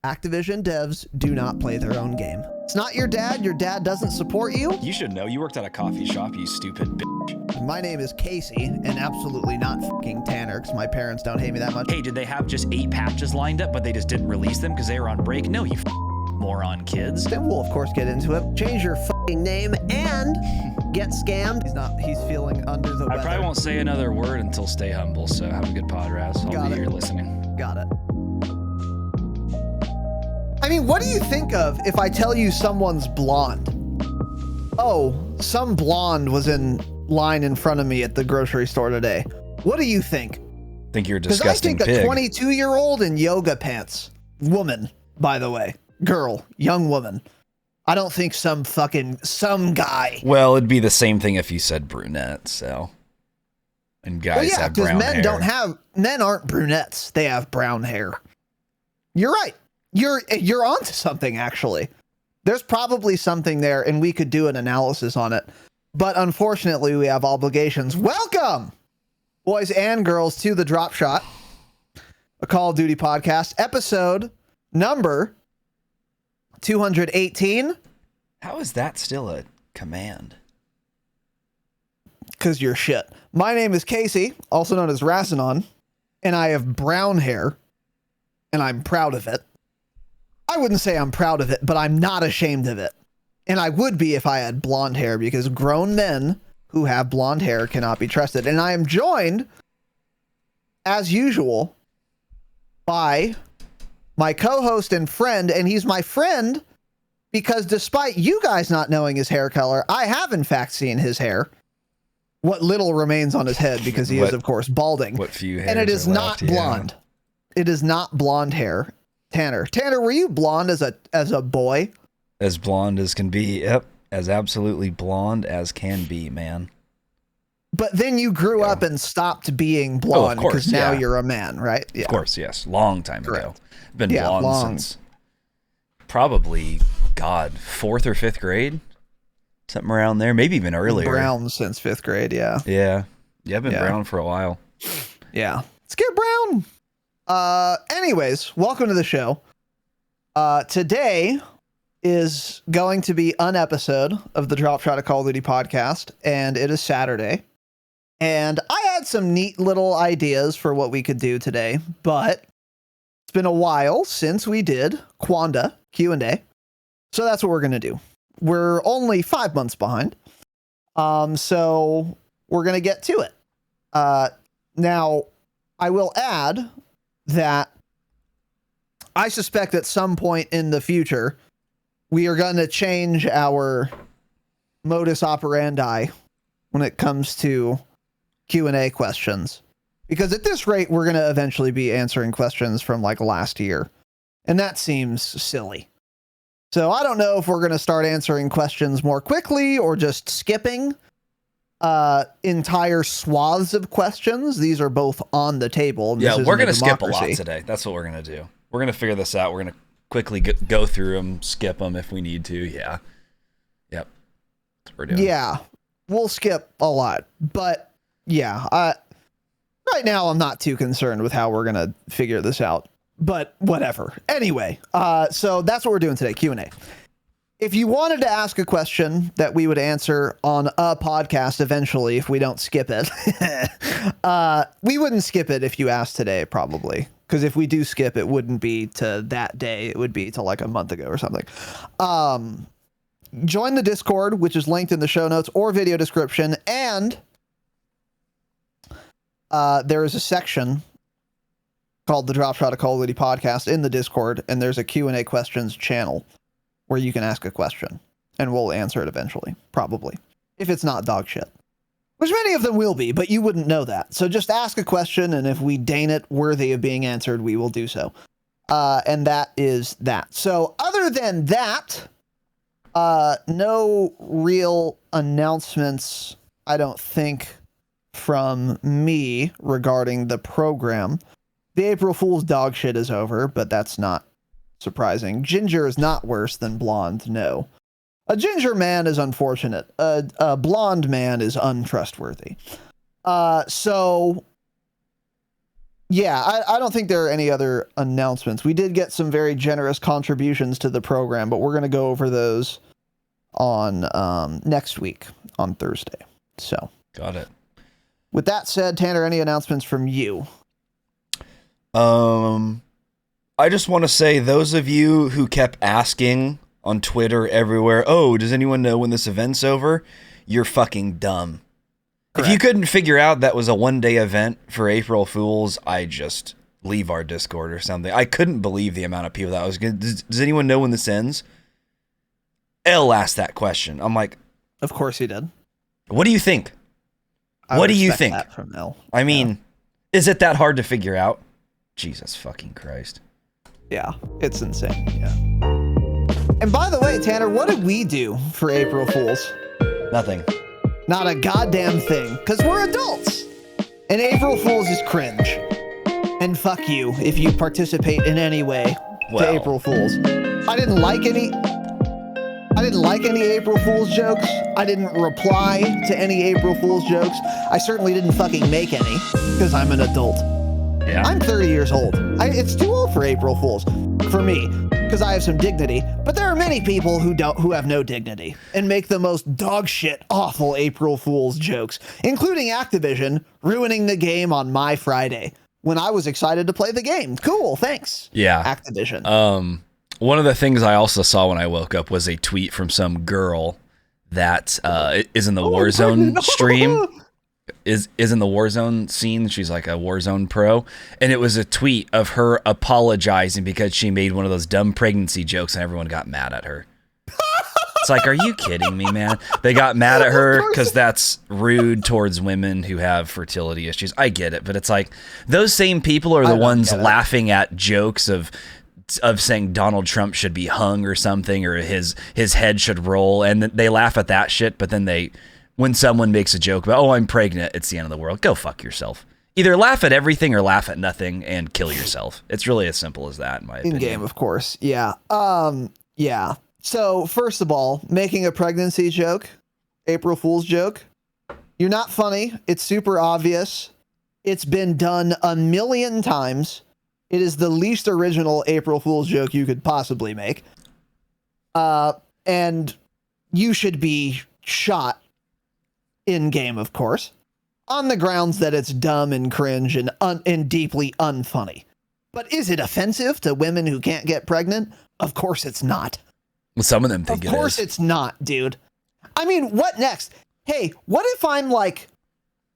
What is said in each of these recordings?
Activision devs do not play their own game. It's not your dad. Your dad doesn't support you. You should know. You worked at a coffee shop, you stupid bitch. My name is Casey, and absolutely not fucking Tanner, because my parents don't hate me that much. Hey, did they have just 8 patches lined up, but they just didn't release them because they were on break? No, you moron kids. Then we'll, of course, get into it. Change your fucking name and get scammed. He's feeling under the weather. I probably won't say another word until Stay Humble, so have a good pod, Raz. I'll be here listening. Got it. I mean, what do you think of if I tell you someone's blonde? Oh, some blonde was in line in front of me at the grocery store today. What do you think? Think you're a disgusting pig. I think a 22-year-old in yoga pants. Woman, by the way. Girl. Young woman. I don't think some guy. Well, it'd be the same thing if you said brunette, so. And guys have brown hair. Men aren't brunettes. They have brown hair. You're right. You're onto something, actually. There's probably something there, and we could do an analysis on it. But unfortunately, we have obligations. Welcome, boys and girls, to the Dropshot, a Call of Duty podcast, episode number 218. How is that still a command? Because you're shit. My name is Casey, also known as Razinon, and I have brown hair, and I'm proud of it. I wouldn't say I'm proud of it, but I'm not ashamed of it. And I would be if I had blonde hair, because grown men who have blonde hair cannot be trusted. And I am joined, as usual, by my co-host and friend, and he's my friend because despite you guys not knowing his hair color, I have in fact seen his hair. What little remains on his head, because he is, of course, balding. What few hairs and it is not blonde. It is not blonde hair. Tanner, were you blonde as a boy? As blonde as can be. Yep. As absolutely blonde as can be, man. But then you grew up and stopped being blonde because now you're a man, right? Yeah. Of course, yes. Long time ago. Been blonde long. Since probably, 4th or 5th grade? Something around there. Maybe even earlier. Brown since 5th grade, yeah. Yeah. Yeah, I've been brown for a while. Yeah. Let's get brown. Anyways, welcome to the show. Today is going to be an episode of the Dropshot of Call of Duty podcast, and it is Saturday. And I had some neat little ideas for what we could do today, but it's been a while since we did Quanda Q&A. So that's what we're going to do. We're only 5 months behind. So we're going to get to it. Now, I will add that I suspect at some point in the future, we are going to change our modus operandi when it comes to Q&A questions. Because at this rate, we're going to eventually be answering questions from like last year. And that seems silly. So I don't know if we're going to start answering questions more quickly or just skipping entire swaths of questions. These are both on the table. Yeah, we're going to skip a lot today. That's what we're going to do. We're going to figure this out. We're going to quickly go through them, skip them if we need to. Yeah. Yep. That's what we're doing. Yeah, we'll skip a lot. But yeah, right now I'm not too concerned with how we're going to figure this out. But whatever. Anyway, so that's what we're doing today, Q&A. If you wanted to ask a question that we would answer on a podcast eventually, if we don't skip it, we wouldn't skip it if you asked today, probably. Because if we do skip, it wouldn't be to that day. It would be to like a month ago or something. Join the Discord, which is linked in the show notes or video description. And there is a section called the Dropshot of Call of Duty podcast in the Discord. And there's a Q&A questions channel where you can ask a question and we'll answer it eventually, probably, if it's not dog shit, which many of them will be, but you wouldn't know that. So just ask a question, and if we deign it worthy of being answered, we will do so. And that is that. So other than that, no real announcements, I don't think, from me regarding the program. The April Fool's dog shit is over, but that's not surprising. Ginger is not worse than blonde, no. A ginger man is unfortunate. A blonde man is untrustworthy. So Yeah, I don't think there are any other announcements. We did get some very generous contributions to the program, but we're going to go over those on next week on Thursday. So got it. With that said, Tanner, any announcements from you? I just want to say, those of you who kept asking on Twitter everywhere, oh, does anyone know when this event's over? You're fucking dumb. Correct. If you couldn't figure out that was a one-day event for April Fools, I just leave our Discord or something. I couldn't believe the amount of people that was good. Does anyone know when this ends? L asked that question. I'm like, of course he did. What do you think? What do you think? That from L. I mean, is it that hard to figure out? Jesus fucking Christ. Yeah, it's insane. Yeah. And by the way, Tanner, what did we do for April Fools? Nothing. Not a goddamn thing, because we're adults. And April Fools is cringe. And fuck you if you participate in any way to April Fools. I didn't like any April Fool's jokes. I didn't reply to any April Fool's jokes. I certainly didn't fucking make any, because I'm an adult. Yeah. I'm 30 years old. It's too old for April Fools, for me, because I have some dignity. But there are many people who have no dignity and make the most dog shit, awful April Fool's jokes, including Activision ruining the game on my Friday when I was excited to play the game. Cool, thanks. Yeah. Activision. One of the things I also saw when I woke up was a tweet from some girl that is in the Warzone stream. Is in the Warzone scene. She's like a Warzone pro, and it was a tweet of her apologizing because she made one of those dumb pregnancy jokes and everyone got mad at her. It's like, are you kidding me, man? They got mad at her because that's rude towards women who have fertility issues. I get it, but it's like those same people are the ones laughing at jokes of saying Donald Trump should be hung or something, or his head should roll, and they laugh at that shit, but then when someone makes a joke about, oh, I'm pregnant, it's the end of the world. Go fuck yourself. Either laugh at everything or laugh at nothing and kill yourself. It's really as simple as that, in my opinion. In game, of course. Yeah. Yeah. So, first of all, making a pregnancy joke, April Fool's joke, you're not funny. It's super obvious. It's been done a million times. It is the least original April Fool's joke you could possibly make. And you should be shot in game, of course, on the grounds that it's dumb and cringe and deeply unfunny. But is it offensive to women who can't get pregnant? Of course it's not. Well, some of them think it is. Of course it's not, dude. I mean, what next? Hey, what if I'm like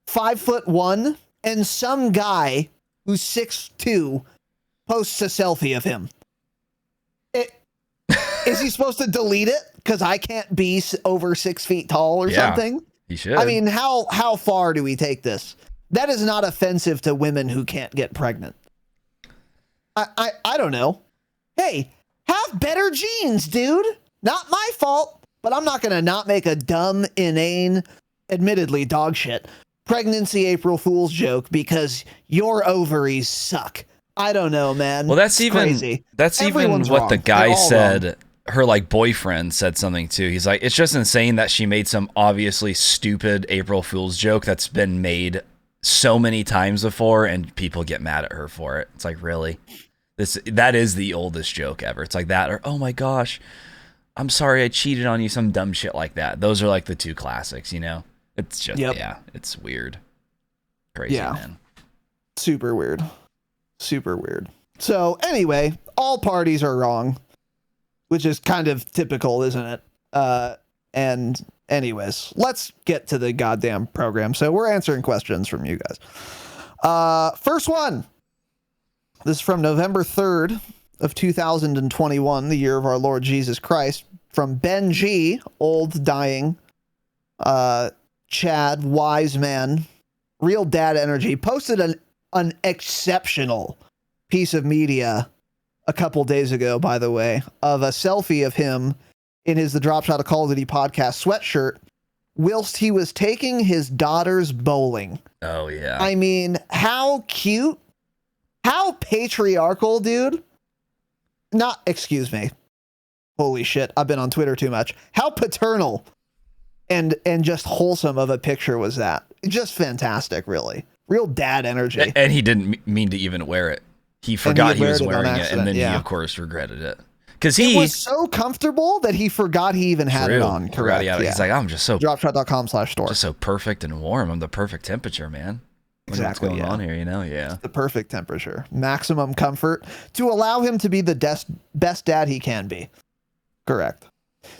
5'1" and some guy who's 6'2" posts a selfie of him? Is he supposed to delete it because I can't be over 6 feet tall or something? He should. I mean, how far do we take this? That is not offensive to women who can't get pregnant. I don't know. Hey, have better genes, dude. Not my fault, but I'm not going to not make a dumb, inane, admittedly dog shit pregnancy April Fool's joke because your ovaries suck. I don't know, man. Well, that's crazy. That's Everyone's even what wrong. the guy said. Wrong. Her like boyfriend said something too. He's like, it's just insane that she made some obviously stupid April Fool's joke that's been made so many times before and people get mad at her for it. It's like, really? That is the oldest joke ever. It's like that, or oh my gosh, I'm sorry I cheated on you, some dumb shit like that. Those are like the two classics, you know? It's just yeah, it's weird. Crazy, man. Super weird. Super weird. So anyway, all parties are wrong, which is kind of typical, isn't it? And anyways, let's get to the goddamn program. So we're answering questions from you guys. First one. This is from November 3rd of 2021, the year of our Lord Jesus Christ, from Ben G, old dying, Chad, wise man, real dad energy, posted an exceptional piece of media a couple days ago, by the way, of a selfie of him in his The Dropshot of Call of Duty podcast sweatshirt whilst he was taking his daughters bowling. Oh, yeah. I mean, how cute, how patriarchal, dude. Excuse me. Holy shit, I've been on Twitter too much. How paternal and just wholesome of a picture was that? Just fantastic, really. Real dad energy. And he didn't mean to even wear it. He forgot he was wearing it, and then he, of course, regretted it. Because it was so comfortable that he forgot he even had it on. Correct. Yeah. He's like, I'm just so Dropshot.com/store. Just so perfect and warm. I'm the perfect temperature, man. Exactly. What's going on here, you know? Yeah. The perfect temperature, maximum comfort to allow him to be the best dad he can be. Correct.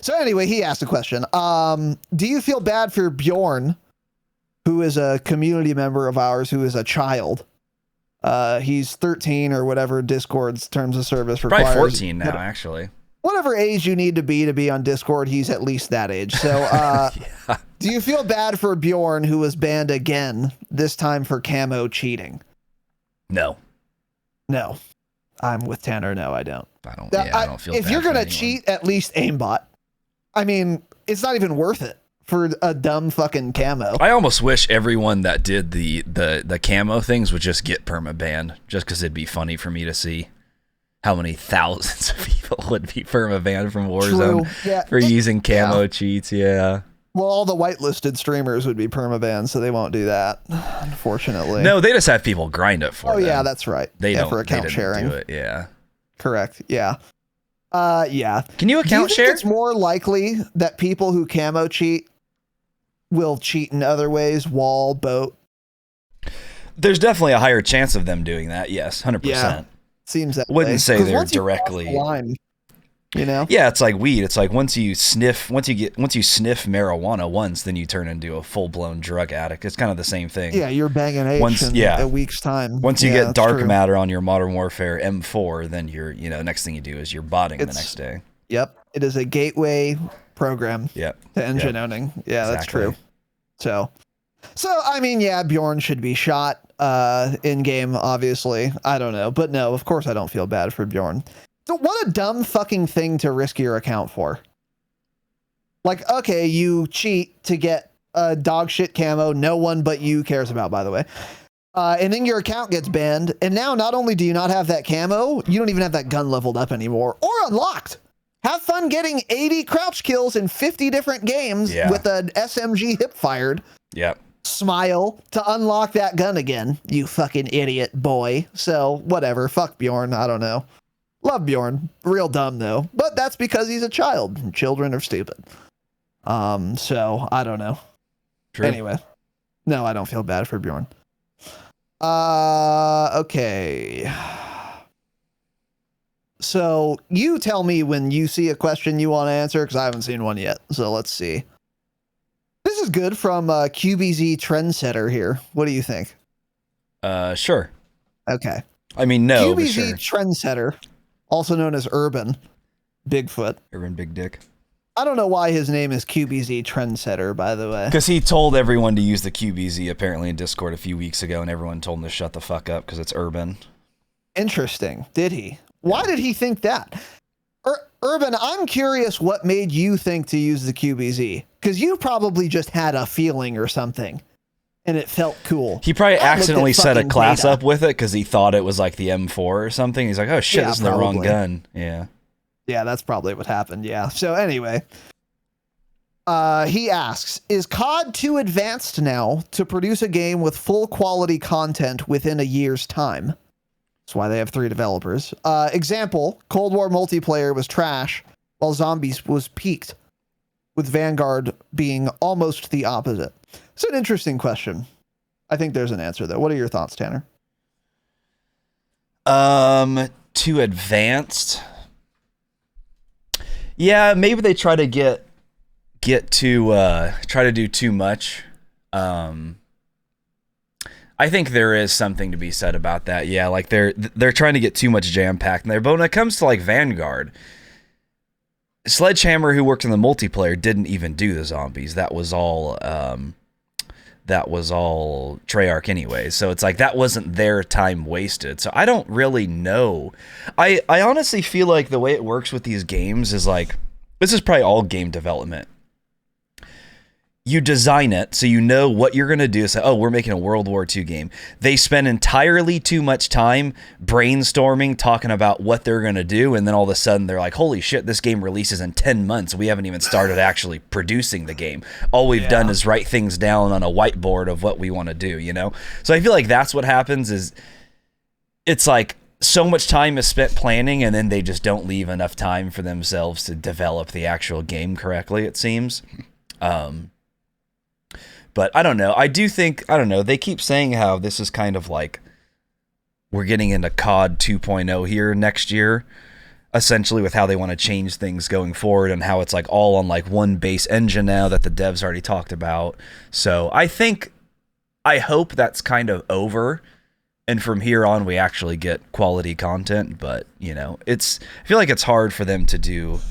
So anyway, he asked a question. Do you feel bad for Bjorn, who is a community member of ours, who is a child? He's 13 or whatever Discord's terms of service requires. Probably 14 now, actually. Whatever age you need to be on Discord, he's at least that age. So, yeah. Do you feel bad for Bjorn, who was banned again, this time for camo cheating? No. I'm with Tanner. No, I don't. I don't feel bad. If you're going to cheat, at least aimbot. I mean, it's not even worth it for a dumb fucking camo. I almost wish everyone that did the camo things would just get perma-banned, just because it'd be funny for me to see how many thousands of people would be perma-banned from Warzone for using camo cheats. Yeah. Well, all the whitelisted streamers would be perma-banned, so they won't do that, unfortunately. No, they just have people grind it for them. Yeah, that's right. They don't for account sharing. Do it. Yeah. Correct. Yeah. Yeah. Can you account share? It's more likely that people who camo cheat will cheat in other ways, wall, boat. There's definitely a higher chance of them doing that. Yes, 100%. Yeah, seems that Wouldn't way. say they're directly. You know? Yeah, it's like weed. It's like once you sniff marijuana once, then you turn into a full-blown drug addict. It's kind of the same thing. Yeah, you're banging H in a week's time. Once you get dark matter on your Modern Warfare M4, then you're, next thing you do is you're botting the next day. Yep, it is a gateway program to engine owning. Yeah, that's true. So I mean, yeah, Bjorn should be shot in game, obviously. I don't know, but no, of course I don't feel bad for Bjorn. What a dumb fucking thing to risk your account for. Like, okay, you cheat to get a dog shit camo no one but you cares about, by the way. And then your account gets banned. And now not only do you not have that camo, you don't even have that gun leveled up anymore or unlocked. Have fun getting 80 crouch kills in 50 different games with an SMG hip fired. Yep. Smile to unlock that gun again, you fucking idiot boy. So whatever. Fuck Bjorn. I don't know. Love Bjorn. Real dumb though. But that's because he's a child. And children are stupid. So I don't know. True. Anyway. No, I don't feel bad for Bjorn. Okay. So you tell me when you see a question you want to answer, because I haven't seen one yet. So let's see. This is good from QBZ Trendsetter here. What do you think? Sure. Okay. I mean, no. QBZ sure. Trendsetter, also known as Urban Bigfoot. Urban Big Dick. I don't know why his name is QBZ Trendsetter, by the way. Because he told everyone to use the QBZ apparently in Discord a few weeks ago, and everyone told him to shut the fuck up because it's Urban. Interesting. Did he? Why did he think that? Urban, I'm curious what made you think to use the QBZ. Because you probably just had a feeling or something, and it felt cool. He probably accidentally set a class up with it because he thought it was like the M4 or something. He's like, oh shit, this is the wrong gun. Yeah. Yeah, that's probably what happened. Yeah. So anyway, he asks, is COD too advanced now to produce a game with full quality content within a year's time? That's why they have 3 developers. Example, Cold War multiplayer was trash, while Zombies was peaked, with Vanguard being almost the opposite. It's an interesting question. I think there's an answer, though. What are your thoughts, Tanner? Too advanced? Yeah, maybe they try to try to do too much. I think there is something to be said about that. Yeah, like they're trying to get too much jam packed in there. But when it comes to like Vanguard, Sledgehammer, who worked in the multiplayer, didn't even do the zombies. That was all Treyarch anyway. So it's like that wasn't their time wasted. So I don't really know. I honestly feel like the way it works with these games is like, this is probably all game development. you design it so you know what you're going to do. So, oh, we're making a World War II game. They spend entirely too much time brainstorming, talking about what they're going to do, and then all of a sudden they're like, holy shit, this game releases in 10 months. We haven't even started actually producing the game. All we've done is write things down on a whiteboard of what we want to do, you know? So I feel like that's what happens is it's like so much time is spent planning, and then they just don't leave enough time for themselves to develop the actual game correctly, it seems. But I don't know. I don't know. They keep saying how this is kind of like we're getting into COD 2.0 here next year, essentially, with how they want to change things going forward and how it's like all on like one base engine now that the devs already talked about. So I hope that's kind of over. And from here on, we actually get quality content. But, you know, I feel like it's hard for them to do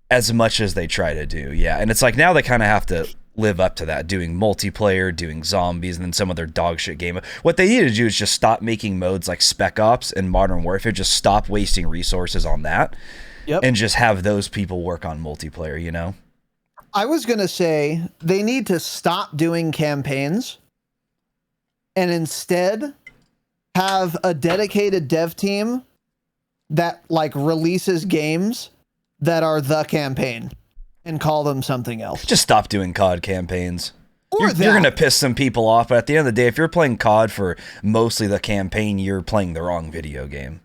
as much as they try to do. Yeah. And it's like now they kind of have to live up to that, doing multiplayer, doing zombies, and then some other dog shit game. What they need to do is just stop making modes like Spec Ops and Modern Warfare. Just stop wasting resources on that. Yep. And just have those people work on multiplayer, you know? I was going to say they need to stop doing campaigns and instead have a dedicated dev team that like releases games that are the campaign and call them something else. Just stop doing COD campaigns. You're going to piss some people off, but at the end of the day, if you're playing COD for mostly the campaign, you're playing the wrong video game.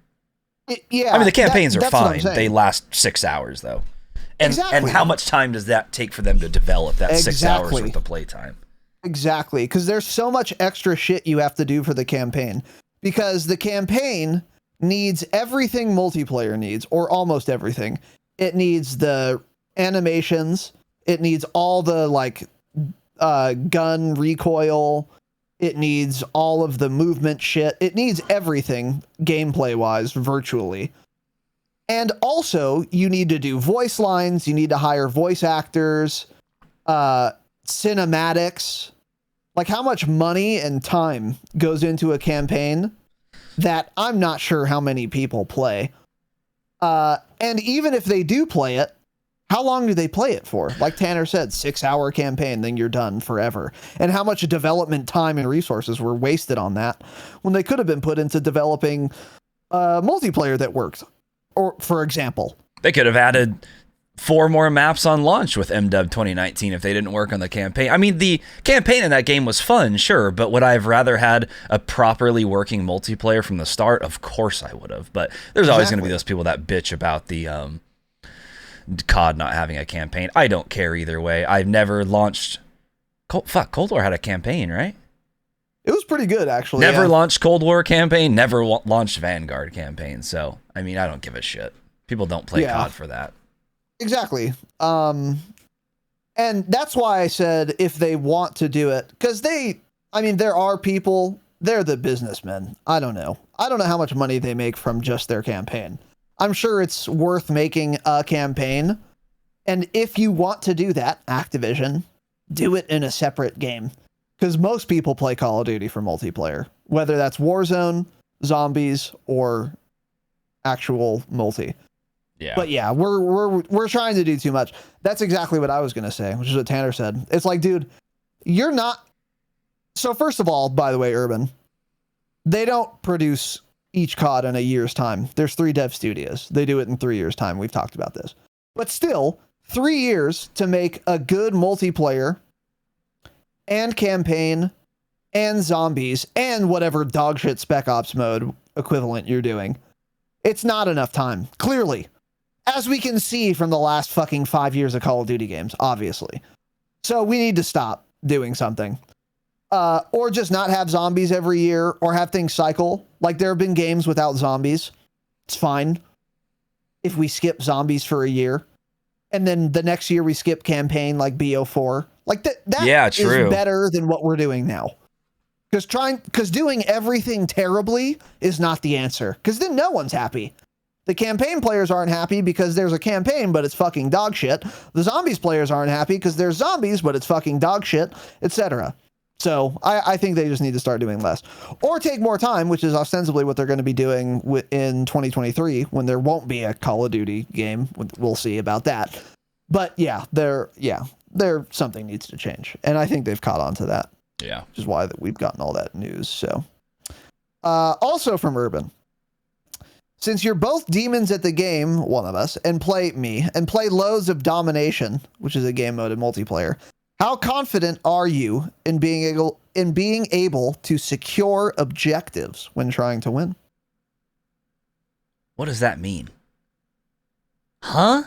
Yeah. I mean, the campaigns are fine. They last 6 hours, though. And how much time does that take for them to develop that 6 hours worth of playtime? Exactly, because there's so much extra shit you have to do for the campaign. Because the campaign needs everything multiplayer needs, or almost everything. It needs the animations. It needs all the like gun recoil. It needs all of the movement shit. It needs everything gameplay wise, virtually. And also you need to do voice lines. You need to hire voice actors, cinematics. Like how much money and time goes into a campaign that I'm not sure how many people play. And even if they do play it, how long do they play it for? Like Tanner said, 6-hour campaign, then you're done forever. And how much development time and resources were wasted on that when they could have been put into developing multiplayer that worked. Or, for example, they could have added 4 more maps on launch with MW 2019 if they didn't work on the campaign. I mean, the campaign in that game was fun, sure, but would I have rather had a properly working multiplayer from the start? Of course I would have, but there's always going to be those people that bitch about the COD not having a campaign. I don't care either way. I've never launched... Cold War had a campaign, right? It was pretty good, actually. Never launched Cold War campaign, never launched Vanguard campaign, so, I mean, I don't give a shit. People don't play COD for that. Exactly. And that's why I said if they want to do it, because there are people, they're the businessmen. I don't know how much money they make from just their campaign. I'm sure it's worth making a campaign. And if you want to do that, Activision, do it in a separate game. Because most people play Call of Duty for multiplayer, whether that's Warzone, zombies, or actual multi. Yeah. But yeah, we're trying to do too much. That's exactly what I was going to say, which is what Tanner said. It's like, dude, you're not... So first of all, by the way, Urban, they don't produce each COD in a year's time. There's 3 dev studios. They do it in 3 years' time. We've talked about this. But still, 3 years to make a good multiplayer and campaign and zombies and whatever dogshit Spec Ops mode equivalent you're doing. It's not enough time, clearly. As we can see from the last fucking 5 years of Call of Duty games, obviously. So we need to stop doing something. Or just not have zombies every year, or have things cycle. Like there have been games without zombies. It's fine if we skip zombies for a year, and then the next year we skip campaign like BO4. Like that is better than what we're doing now. Because doing everything terribly is not the answer. Because then no one's happy. The campaign players aren't happy because there's a campaign, but it's fucking dog shit. The zombies players aren't happy because there's zombies, but it's fucking dog shit, etc. So I think they just need to start doing less. Or take more time, which is ostensibly what they're going to be doing in 2023 when there won't be a Call of Duty game. We'll see about that. But yeah, something needs to change. And I think they've caught on to that. Yeah. Which is why that we've gotten all that news. So, also from Urban, since you're both demons at the game, one of us, and play loads of Domination, which is a game mode in multiplayer, how confident are you in being able to secure objectives when trying to win? What does that mean? Huh?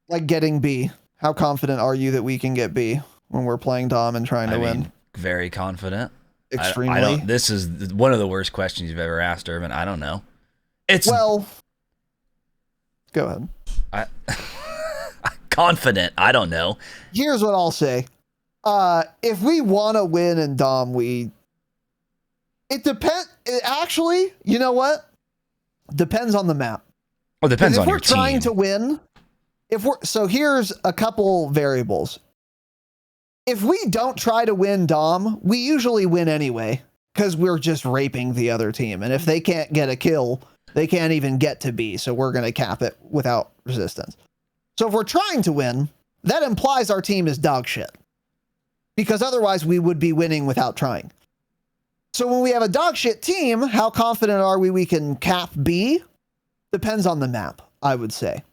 Like getting B. How confident are you that we can get B when we're playing Dom and trying to win? Very confident. Extremely. I don't. This is one of the worst questions you've ever asked, Irvin. I don't know. Well, go ahead. Confident. I don't know. Here's what I'll say. If we want to win in Dom, it depends. Actually, you know what? Depends on the map. Well, it depends on your If team. we're trying to win, so here's a couple variables. If we don't try to win Dom, we usually win anyway because we're just raping the other team. And if they can't get a kill, they can't even get to B. So we're going to cap it without resistance. So if we're trying to win, that implies our team is dog shit because otherwise we would be winning without trying. So when we have a dog shit team, how confident are we can cap B? Depends on the map, I would say.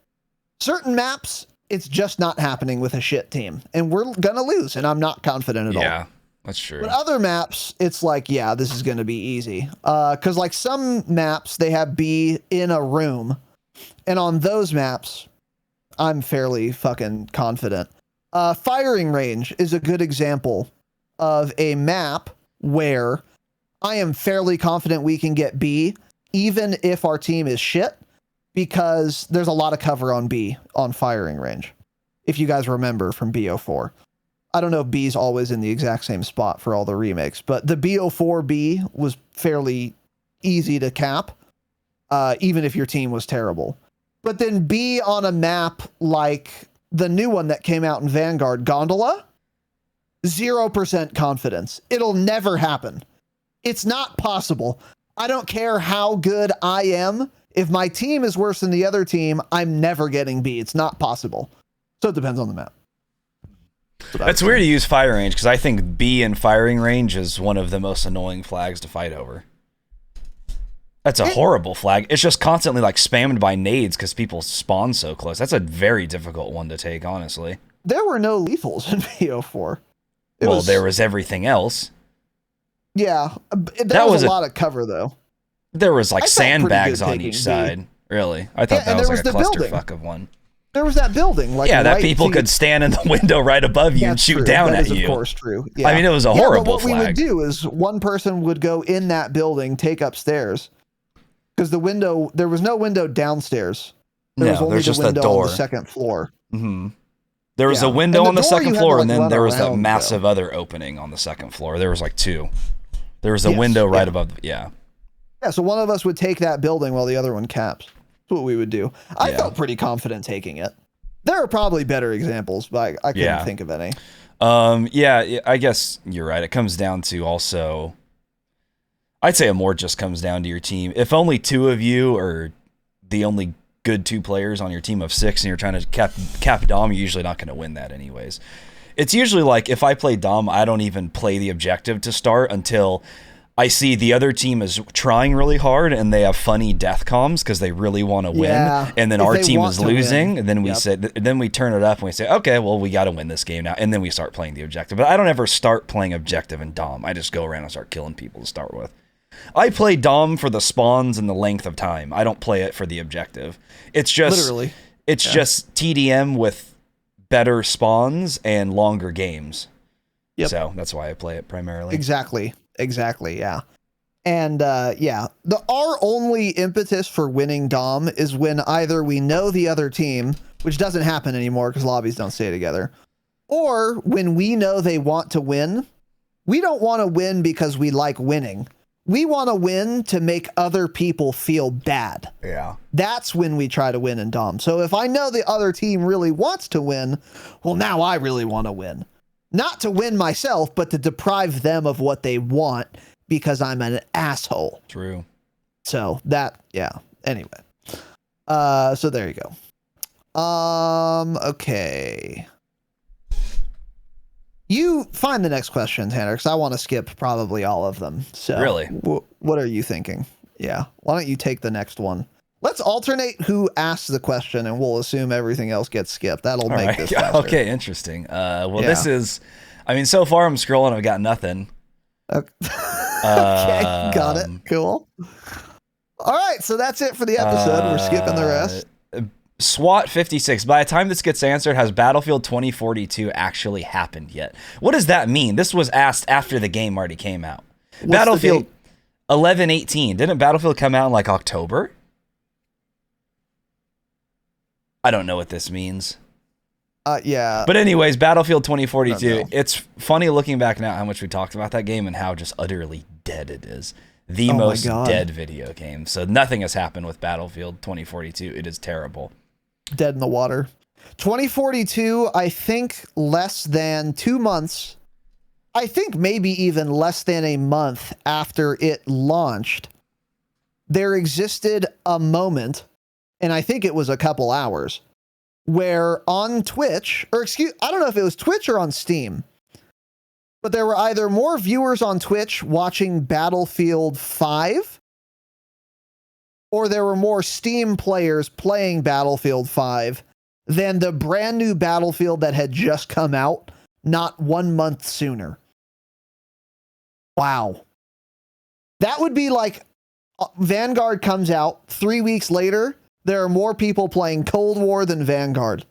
Certain maps, it's just not happening with a shit team, and we're gonna lose, and I'm not confident at all. Yeah, that's true. But other maps, it's like, yeah, this is gonna be easy. Because like some maps, they have B in a room, and on those maps, I'm fairly fucking confident. Firing range is a good example of a map where I am fairly confident we can get B, even if our team is shit, because there's a lot of cover on B on firing range. If you guys remember from BO4. I don't know if B's always in the exact same spot for all the remakes, but the BO4 B was fairly easy to cap, even if your team was terrible. But then B on a map like the new one that came out in Vanguard, Gondola, 0% confidence. It'll never happen. It's not possible. I don't care how good I am. If my team is worse than the other team, I'm never getting B. It's not possible. So it depends on the map. That's weird to use fire range because I think B in firing range is one of the most annoying flags to fight over. That's a horrible flag. It's just constantly like spammed by nades because people spawn so close. That's a very difficult one to take, honestly. There were no lethals in BO4. There was everything else. Yeah, that was a lot of cover though. There was like sandbags on each side. Really, I thought that was like a clusterfuck of one. There was that building, like that people could stand in the window right above you and shoot down at you. That is of course true. Yeah. I mean, it was a horrible flag. What we would do is one person would go in that building, take upstairs, because there was no window downstairs. There was only the window on the second floor. Mm-hmm. There was a window on the second floor, and then there was that massive other opening on the second floor. There was like two. There was a window right above. Yeah, so one of us would take that building while the other one caps. That's what we would do. I felt pretty confident taking it. There are probably better examples, but I couldn't think of any. I guess you're right. It comes down to also, I'd say it more just comes down to your team. If only two of you are the only good two players on your team of 6 and you're trying to cap Dom, you're usually not going to win that anyways. It's usually like if I play Dom, I don't even play the objective to start until I see the other team is trying really hard and they have funny death comms because they really want to win, and then our team is losing, and then we say, then we turn it up and we say, okay, well, we got to win this game now, and then we start playing the objective. But I don't ever start playing objective in Dom. I just go around and start killing people to start with. I play Dom for the spawns and the length of time. I don't play it for the objective. It's just literally, just TDM with better spawns and longer games. Yep. So that's why I play it primarily. Exactly, yeah. And our only impetus for winning Dom is when either we know the other team, which doesn't happen anymore because lobbies don't stay together, or when we know they want to win. We don't want to win because we like winning. We want to win to make other people feel bad. Yeah. That's when we try to win in Dom. So if I know the other team really wants to win, well, now I really want to win. Not to win myself, but to deprive them of what they want because I'm an asshole. True. So anyway. So there you go. Okay. You find the next question, Tanner, because I want to skip probably all of them. So Really? What are you thinking? Yeah. Why don't you take the next one? Let's alternate who asks the question, and we'll assume everything else gets skipped. That'll make this faster. Okay, interesting. This is, I mean, so far I'm scrolling, I've got nothing. Okay, okay, got it. Cool. All right, so that's it for the episode. We're skipping the rest. SWAT 56. By the time this gets answered, has Battlefield 2042 actually happened yet? What does that mean? This was asked after the game already came out. What's Battlefield 11/18. Didn't Battlefield come out in like October? I don't know what this means. Yeah. But anyways, Battlefield 2042. It's funny looking back now how much we talked about that game and how just utterly dead it is. The most dead video game. So nothing has happened with Battlefield 2042. It is terrible. Dead in the water. 2042, I think less than 2 months. I think maybe even less than a month after it launched, there existed a moment, and I think it was a couple hours, where on Twitch, I don't know if it was Twitch or on Steam, but there were either more viewers on Twitch watching Battlefield 5, or there were more Steam players playing Battlefield 5 than the brand new Battlefield that had just come out not 1 month sooner. Wow. That would be like Vanguard comes out 3 weeks later. There are more people playing Cold War than Vanguard,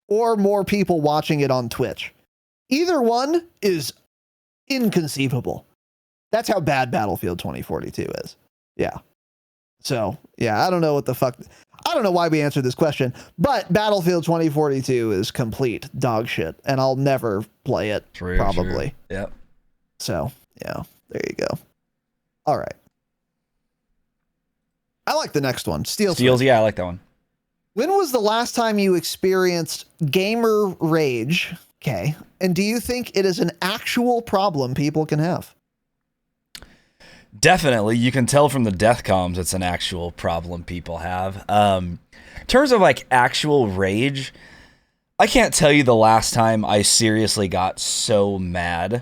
or more people watching it on Twitch. Either one is inconceivable. That's how bad Battlefield 2042 is. Yeah. So, yeah, I don't know what the fuck. I don't know why we answered this question, but Battlefield 2042 is complete dog shit, and I'll never play it, probably. True. Yep. So, yeah, there you go. All right. I like the next one. Steals, yeah, I like that one. When was the last time you experienced gamer rage? Okay. And do you think it is an actual problem people can have? Definitely. You can tell from the death comms it's an actual problem people have. In terms of like actual rage, I can't tell you the last time I seriously got so mad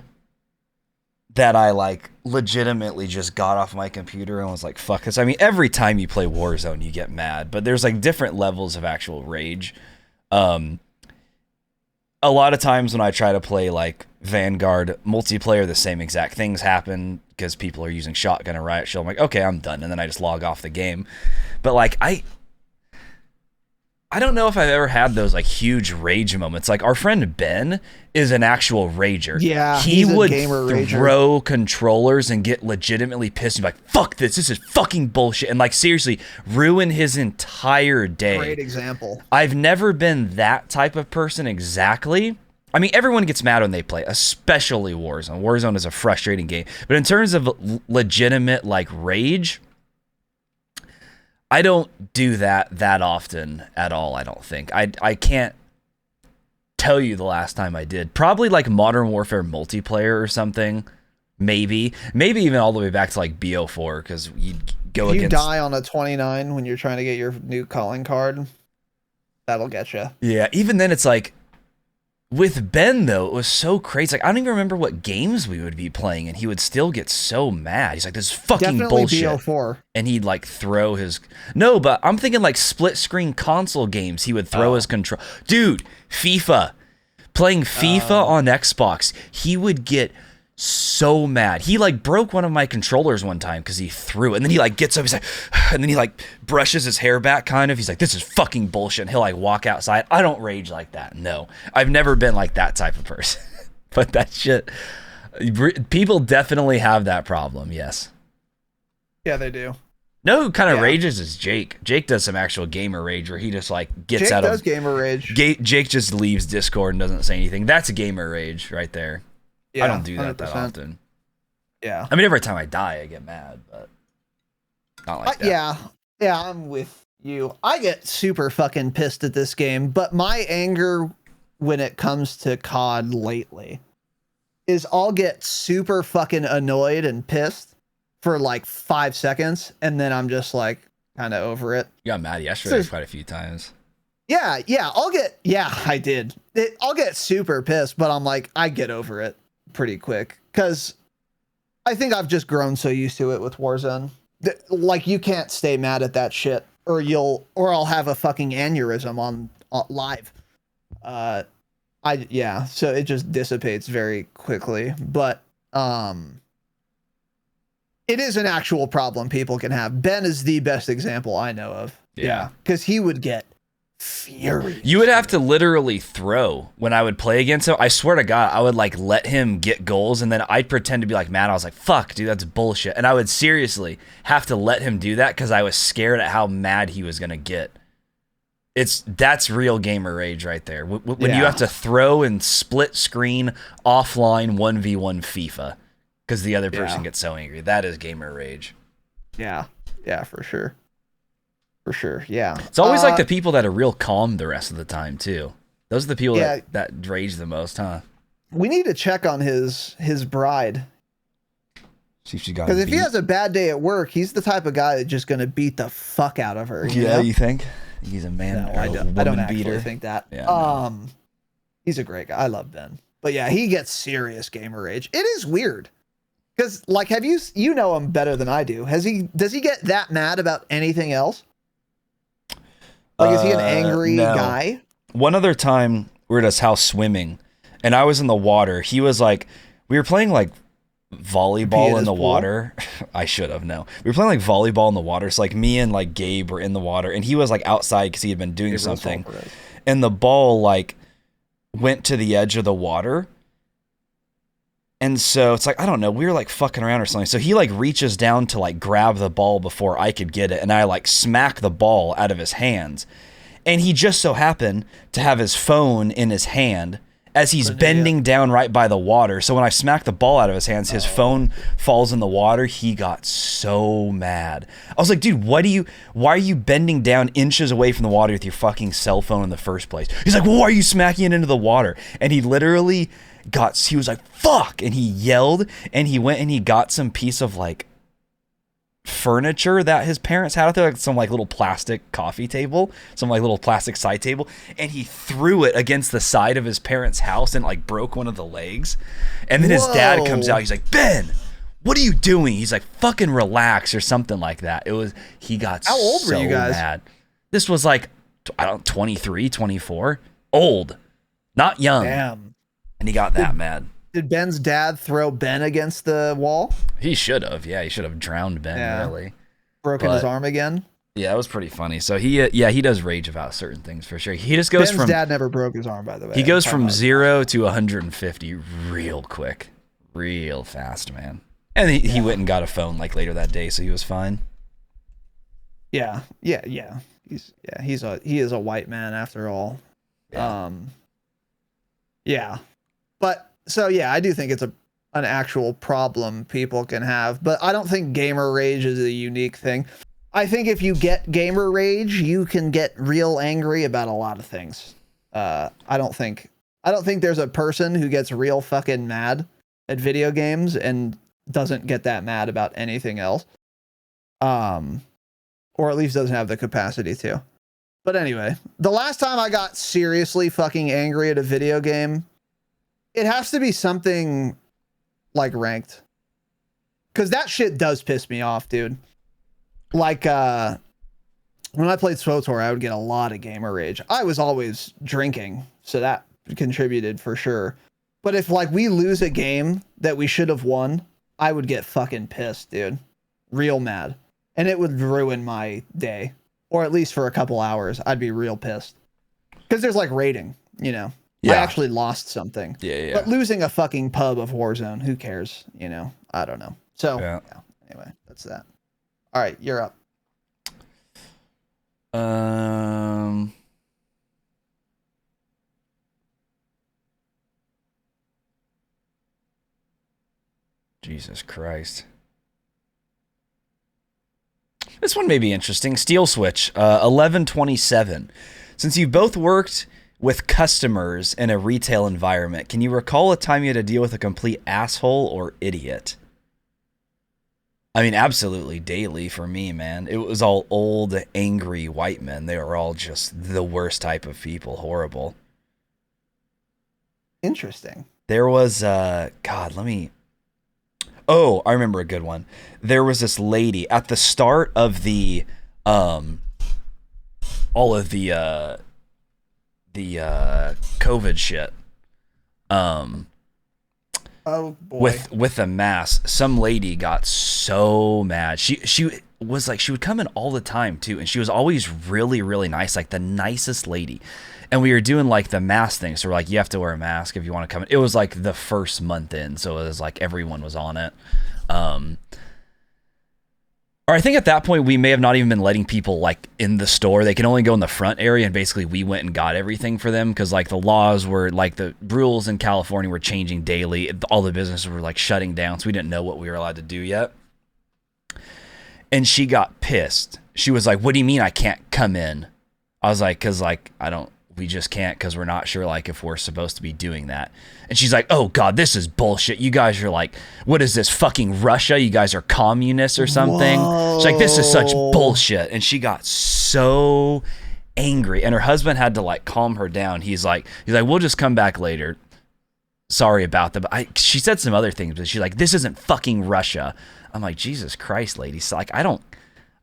that I like legitimately just got off my computer and was like, fuck this. I mean, every time you play Warzone, you get mad, but there's like different levels of actual rage. A lot of times when I try to play like Vanguard multiplayer, the same exact things happen because people are using shotgun and riot shield. I'm like, okay, I'm done. And then I just log off the game. But like, I don't know if I've ever had those like huge rage moments. Like our friend Ben is an actual rager. Yeah, he would throw controllers and get legitimately pissed and be like, fuck this is fucking bullshit. And like seriously ruin his entire day. Great example. I've never been that type of person exactly. I mean, everyone gets mad when they play, especially Warzone. Warzone is a frustrating game. But in terms of legitimate like rage, I don't do that often at all, I don't think. I can't tell you the last time I did. Probably like Modern Warfare multiplayer or something. Maybe even all the way back to like BO4 because you'd go if against... you die on a 29 when you're trying to get your new calling card, that'll get you. Yeah, even then it's like... With Ben, though, it was so crazy. Like, I don't even remember what games we would be playing, and he would still get so mad. He's like, this is fucking bullshit. BO4. And he'd, like, throw his... No, but I'm thinking, like, split-screen console games. He would throw his control... Dude, FIFA. Playing FIFA on Xbox. He would get so mad. He, like, broke one of my controllers one time because he threw it. And then he, like, gets up. He's like... And then he, like, brushes his hair back, kind of. He's like, this is fucking bullshit. And he'll, like, walk outside. I don't rage like that. No. I've never been, like, that type of person. But that shit... People definitely have that problem, yes. Yeah, they do. No, who kind of rages is Jake. Jake does some actual gamer rage where he just, like, gets Jake out of... does gamer rage. Jake just leaves Discord and doesn't say anything. That's a gamer rage right there. Yeah, I don't do that 100%. that often. Yeah. I mean, every time I die, I get mad, but not like that. Yeah, I'm with you. I get super fucking pissed at this game, but my anger when it comes to COD lately is I'll get super fucking annoyed and pissed for like 5 seconds, and then I'm just like kind of over it. You got mad yesterday quite a few times. Yeah, I did. I'll get super pissed, but I'm like, I get over it pretty quick because I think I've just grown so used to it with Warzone. Like, you can't stay mad at that shit, or I'll have a fucking aneurysm on live. So it just dissipates very quickly, but it is an actual problem people can have. Ben is the best example I know of. Yeah, because he would get furious. You would have to literally throw when I would play against him. I swear to God, I would like let him get goals, and then I'd pretend to be like mad. I was like, "Fuck, dude, that's bullshit," and I would seriously have to let him do that because I was scared at how mad he was gonna get. That's real gamer rage right there. When you have to throw and split screen offline 1v1 FIFA because the other person gets so angry. That is gamer rage. Yeah, for sure. For sure, yeah. It's always like the people that are real calm the rest of the time too. Those are the people that rage the most, huh? We need to check on his bride. See if she got. Because if he has a bad day at work, he's the type of guy that's just gonna beat the fuck out of her. You know? You think? He's a man. No, I don't actually think that. Yeah, he's a great guy. I love Ben, but yeah, he gets serious gamer rage. It is weird because, like, have you know him better than I do? Does he get that mad about anything else? Like, is he an angry guy? One other time, we were at his house swimming, and I was in the water. He was like, we were playing like volleyball in the water. I should have known. We were playing like volleyball in the water. So like me and like Gabe were in the water, and he was like outside because he had been doing something, and the ball like went to the edge of the water. And so it's like, I don't know, we were like fucking around or something. So he like reaches down to like grab the ball before I could get it. And I like smack the ball out of his hands. And he just so happened to have his phone in his hand as he's bending down right by the water. So when I smack the ball out of his hands, his phone falls in the water. He got so mad. I was like, dude, why are you bending down inches away from the water with your fucking cell phone in the first place? He's like, well, why are you smacking it into the water? And he literally he was like, fuck, and he yelled, and he went and he got some piece of like furniture that his parents had out there, like some like little plastic coffee table, some like little plastic side table, and he threw it against the side of his parents' house and like broke one of the legs. And then his dad comes out, he's like, Ben, what are you doing? He's like, fucking relax or something like that. He got how old so were you guys? mad. This was like, 23, 24, old, not young. Damn. And he got that mad. Did Ben's dad throw Ben against the wall? He should have. Yeah, he should have drowned Ben, really. Broken his arm again? Yeah, it was pretty funny. So he does rage about certain things for sure. He just goes Ben's dad never broke his arm, by the way. He goes from 0 to 150 real quick. Real fast, man. And he went and got a phone like later that day, so he was fine. Yeah. He is a white man after all. Yeah. But so yeah, I do think it's an actual problem people can have, but I don't think gamer rage is a unique thing. I think if you get gamer rage, you can get real angry about a lot of things. I don't think there's a person who gets real fucking mad at video games and doesn't get that mad about anything else. Or at least doesn't have the capacity to. But anyway, the last time I got seriously fucking angry at a video game, it has to be something like ranked. Because that shit does piss me off, dude. Like, when I played SWTOR, I would get a lot of gamer rage. I was always drinking, so that contributed for sure. But if, like, we lose a game that we should have won, I would get fucking pissed, dude. Real mad. And it would ruin my day. Or at least for a couple hours, I'd be real pissed. Because there's, like, rating, you know? Yeah. I actually lost something. Yeah. But losing a fucking pub of Warzone, who cares? You know? I don't know. So, anyway, that's that. All right, you're up. Jesus Christ. This one may be interesting. Steel Switch, 1127. Since you both worked with customers in a retail environment, can you recall a time you had to deal with a complete asshole or idiot? I mean, absolutely daily for me, man. It was all old, angry white men. They were all just the worst type of people. Horrible. Interesting. There was, God, let me. Oh, I remember a good one. There was this lady at the start of the, all of the COVID shit. Oh boy. With the mask, some lady got so mad. She was like, she would come in all the time too, and she was always really, really nice, like the nicest lady. And we were doing like the mask thing, so we're like, you have to wear a mask if you want to come in. It was like the first month in, so it was like everyone was on it. Or I think at that point we may have not even been letting people like in the store. They can only go in the front area, and basically we went and got everything for them because like the laws were like the rules in California were changing daily. All the businesses were like shutting down, so we didn't know what we were allowed to do yet. And she got pissed. She was like, "What do you mean I can't come in?" I was like, "Cause like we just can't because we're not sure like if we're supposed to be doing that." And she's like, "Oh God, this is bullshit. You guys are like, what is this, fucking Russia? You guys are communists or something?" Whoa. She's like, "This is such bullshit." And she got so angry, and her husband had to like calm her down. He's like, "We'll just come back later. Sorry about that." But she said some other things, but she's like, "This isn't fucking Russia." I'm like, Jesus Christ, lady. So like, I don't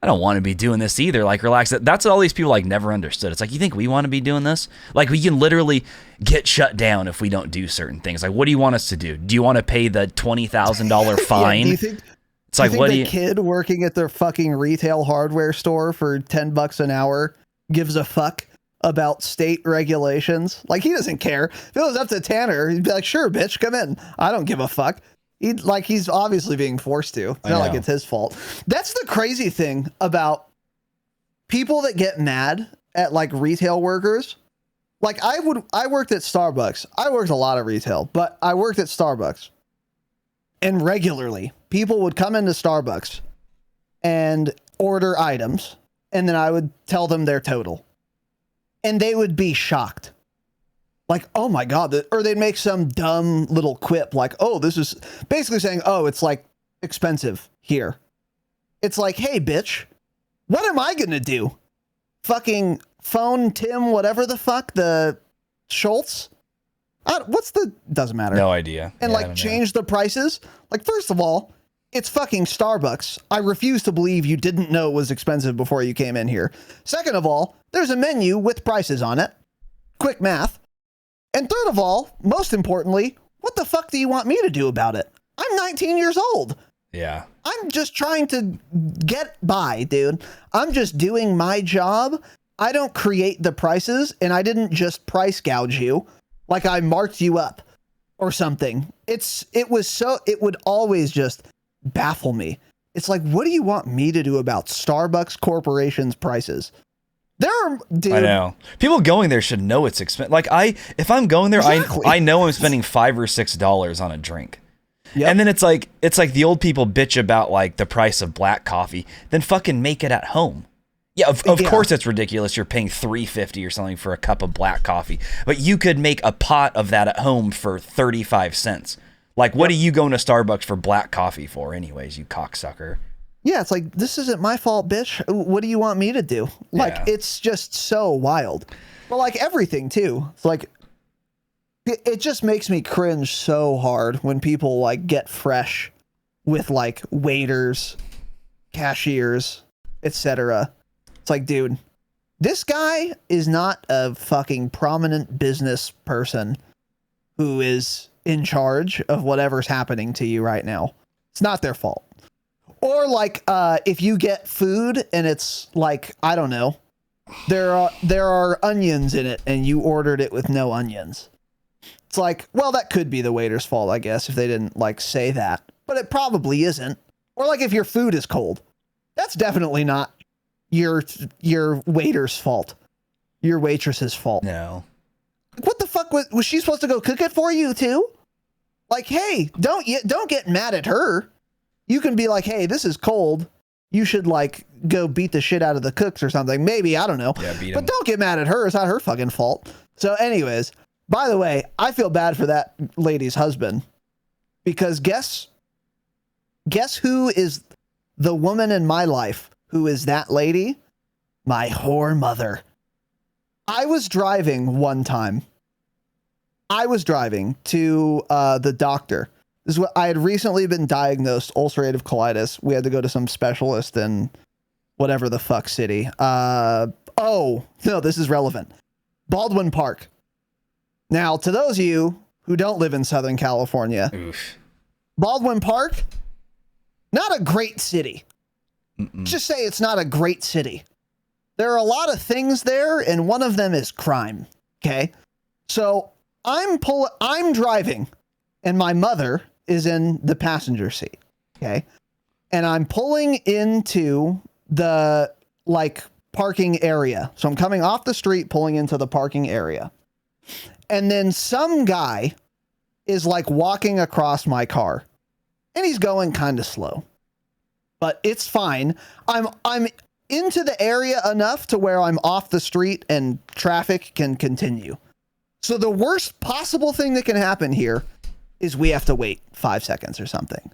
want to be doing this either. Like, relax. That's what all these people like never understood. It's like, you think we want to be doing this? Like, we can literally get shut down if we don't do certain things. Like, what do you want us to do? Do you want to pay the $20,000 fine? Yeah, do you think, it's like, what do you? Kid working at their fucking retail hardware store for $10 an hour gives a fuck about state regulations? Like, he doesn't care. If it was up to Tanner, he'd be like, "Sure, bitch, come in. I don't give a fuck." He's obviously being forced to. It's not like it's his fault. That's the crazy thing about people that get mad at like retail workers. Like I worked at Starbucks. I worked a lot of retail, but I worked at Starbucks. And regularly people would come into Starbucks and order items, and then I would tell them their total. And they would be shocked. Like, "Oh my God," or they'd make some dumb little quip like, "Oh, this is," basically saying, "Oh, it's like expensive here." It's like, "Hey, bitch, what am I going to do? Fucking phone Tim, whatever the fuck, the Schultz? Doesn't matter. No idea. And like change the prices? Like, first of all, it's fucking Starbucks. I refuse to believe you didn't know it was expensive before you came in here. Second of all, there's a menu with prices on it. Quick math. And third of all, most importantly, what the fuck do you want me to do about it? I'm 19 years old. Yeah. I'm just trying to get by, dude. I'm just doing my job. I don't create the prices, and I didn't just price gouge you like I marked you up or something. It would always just baffle me. It's like, what do you want me to do about Starbucks Corporation's prices? Dude. I know. People going there should know it's expensive. Like if I'm going there, exactly. I know I'm spending $5 or $6 on a drink. Yep. And then it's like the old people bitch about like the price of black coffee. Then fucking make it at home. Yeah, of course it's ridiculous. You're paying $3.50 or something for a cup of black coffee, but you could make a pot of that at home for 35 cents. Like, what are you going to Starbucks for black coffee for, anyways? You cocksucker. Yeah, it's like, this isn't my fault, bitch. What do you want me to do? Like, It's just so wild. But like everything too. It's like, it just makes me cringe so hard when people like get fresh with like waiters, cashiers, etc. It's like, dude, this guy is not a fucking prominent business person who is in charge of whatever's happening to you right now. It's not their fault. Or like, if you get food and it's like, I don't know, there are onions in it and you ordered it with no onions. It's like, well, that could be the waiter's fault, I guess, if they didn't like say that, but it probably isn't. Or like if your food is cold, that's definitely not your waiter's fault, your waitress's fault. No. What the fuck was she supposed to go cook it for you too? Like, hey, don't get mad at her. You can be like, "Hey, this is cold. You should like go beat the shit out of the cooks or something." Maybe, I don't know. Yeah, beat 'em. But don't get mad at her. It's not her fucking fault. So anyways, by the way, I feel bad for that lady's husband, because guess who is the woman in my life who is that lady, my whore mother. I was driving one time. I was driving to the doctor. This is what I had recently been diagnosed ulcerative colitis. We had to go to some specialist in whatever the fuck city. Oh, no, this is relevant. Baldwin Park. Now, to those of you who don't live in Southern California, Oof. Baldwin Park, not a great city. Just say it's not a great city. There are a lot of things there, and one of them is crime. Okay, so I'm driving, and my mother is in the passenger seat. Okay, and I'm pulling into the parking area. So I'm coming off the street, pulling into the parking area, and then some guy is walking across my car, and he's going kind of slow, but it's fine. I'm into the area enough to where I'm off the street and traffic can continue. So the worst possible thing that can happen here is we have to wait 5 seconds or something.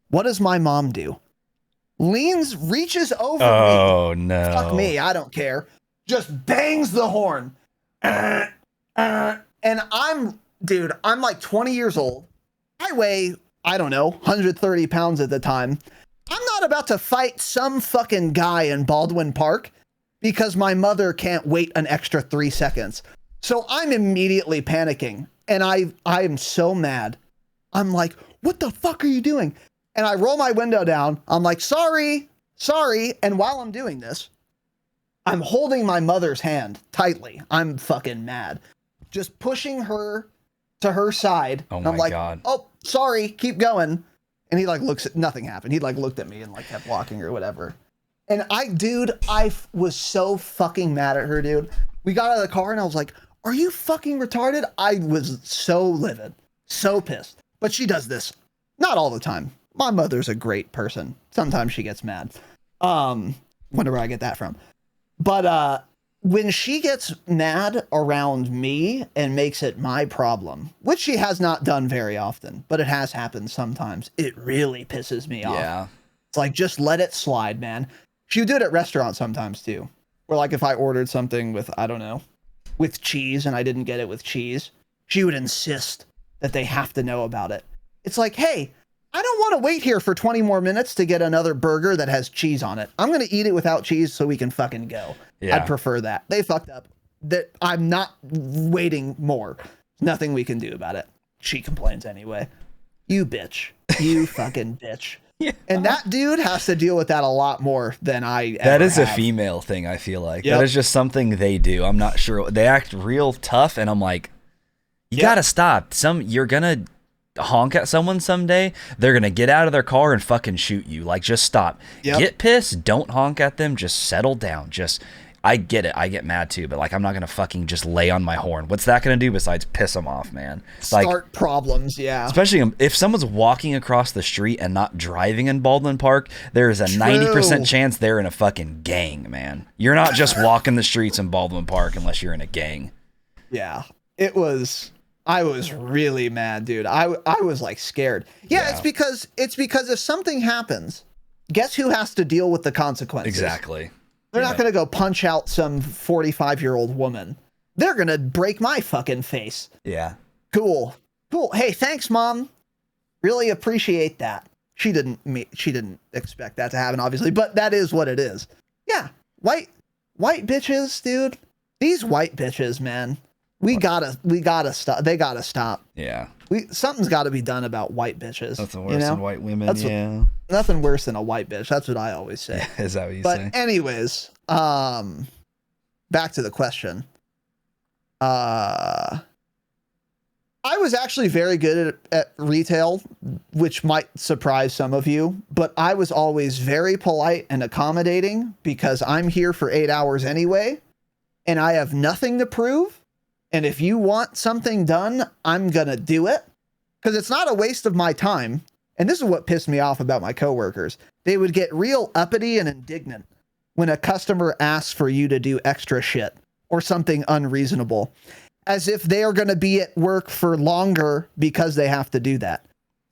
What does my mom do? Reaches over me. Oh, no. Fuck me, I don't care. Just bangs the horn. And I'm 20 years old. I weigh, I don't know, 130 pounds at the time. I'm not about to fight some fucking guy in Baldwin Park because my mother can't wait an extra 3 seconds. So I'm immediately panicking, and I am so mad. I'm like, what the fuck are you doing? And I roll my window down. I'm like, sorry. And while I'm doing this, I'm holding my mother's hand tightly. I'm fucking mad. Just pushing her to her side. Oh and I'm my God. Oh, sorry. Keep going. And he looks at, nothing happened. He looked at me and kept walking or whatever. And I was so fucking mad at her, dude. We got out of the car and I was like, are you fucking retarded? I was so livid, so pissed. But she does this not all the time. My mother's a great person. Sometimes she gets mad. Wonder where I get that from. But when she gets mad around me and makes it my problem, which she has not done very often, but it has happened sometimes, it really pisses me off. Yeah. It's just let it slide, man. She would do it at restaurants sometimes too. Where if I ordered something with, I don't know, with cheese and I didn't get it with cheese, she would insist that they have to know about it. It's hey, I don't want to wait here for 20 more minutes to get another burger that has cheese on it. I'm going to eat it without cheese so we can fucking go. Yeah. I'd prefer that. They fucked up. That I'm not waiting more. Nothing we can do about it. She complains anyway. You bitch. You fucking bitch. Yeah. And that dude has to deal with that a lot more than I ever That is have. a female thing, I feel like. Yep. That is just something they do. I'm not sure. They act real tough, and I'm like, you gotta stop. You're gonna honk at someone someday. They're gonna get out of their car and fucking shoot you. Just stop. Yep. Get pissed. Don't honk at them. Just settle down. I get it. I get mad too, but I'm not gonna fucking just lay on my horn. What's that gonna do besides piss them off, man? Start problems, yeah. Especially if someone's walking across the street and not driving in Baldwin Park, there is a 90% chance they're in a fucking gang, man. You're not just walking the streets in Baldwin Park unless you're in a gang. Yeah, I was really mad, dude. I was scared. Yeah, it's because if something happens, guess who has to deal with the consequences? Exactly. They're not going to go punch out some 45-year-old woman. They're going to break my fucking face. Yeah. Cool. Hey, thanks, Mom. Really appreciate that. She didn't expect that to happen, obviously, but that is what it is. Yeah. White bitches, dude. These white bitches, man. We gotta stop. They gotta stop. Yeah. Something's got to be done about white bitches. Nothing worse than white women. Nothing worse than a white bitch. That's what I always say. Is that what you say? But anyways, back to the question. I was actually very good at retail, which might surprise some of you, but I was always very polite and accommodating because I'm here for 8 hours anyway, and I have nothing to prove. And if you want something done, I'm going to do it because it's not a waste of my time. And this is what pissed me off about my coworkers. They would get real uppity and indignant when a customer asks for you to do extra shit or something unreasonable, as if they are going to be at work for longer because they have to do that.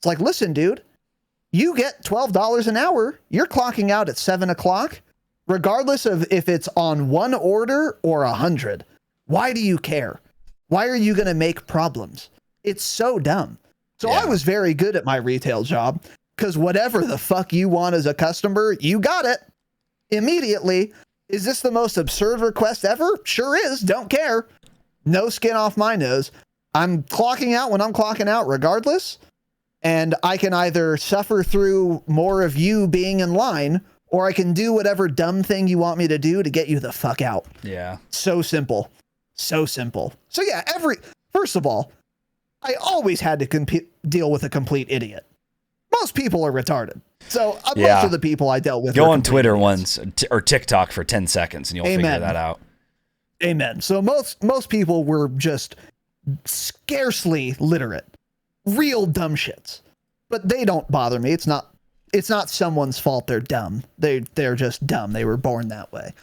It's listen, dude, You get $12 an hour. You're clocking out at 7 o'clock, regardless of if it's on one order or 100. Why do you care? Why are you going to make problems? It's so dumb. So I was very good at my retail job because whatever the fuck you want as a customer, you got it immediately. Is this the most absurd request ever? Sure is. Don't care. No skin off my nose. I'm clocking out when I'm clocking out regardless. And I can either suffer through more of you being in line, or I can do whatever dumb thing you want me to do to get you the fuck out. Yeah. So simple. So simple. So yeah, first of all, I always had to deal with a complete idiot. Most people are retarded. So most of the people I dealt with. Go on Twitter once or TikTok for 10 seconds and you'll figure that out. Amen. So most people were just scarcely literate. Real dumb shits. But they don't bother me. It's not someone's fault they're dumb. They're just dumb. They were born that way.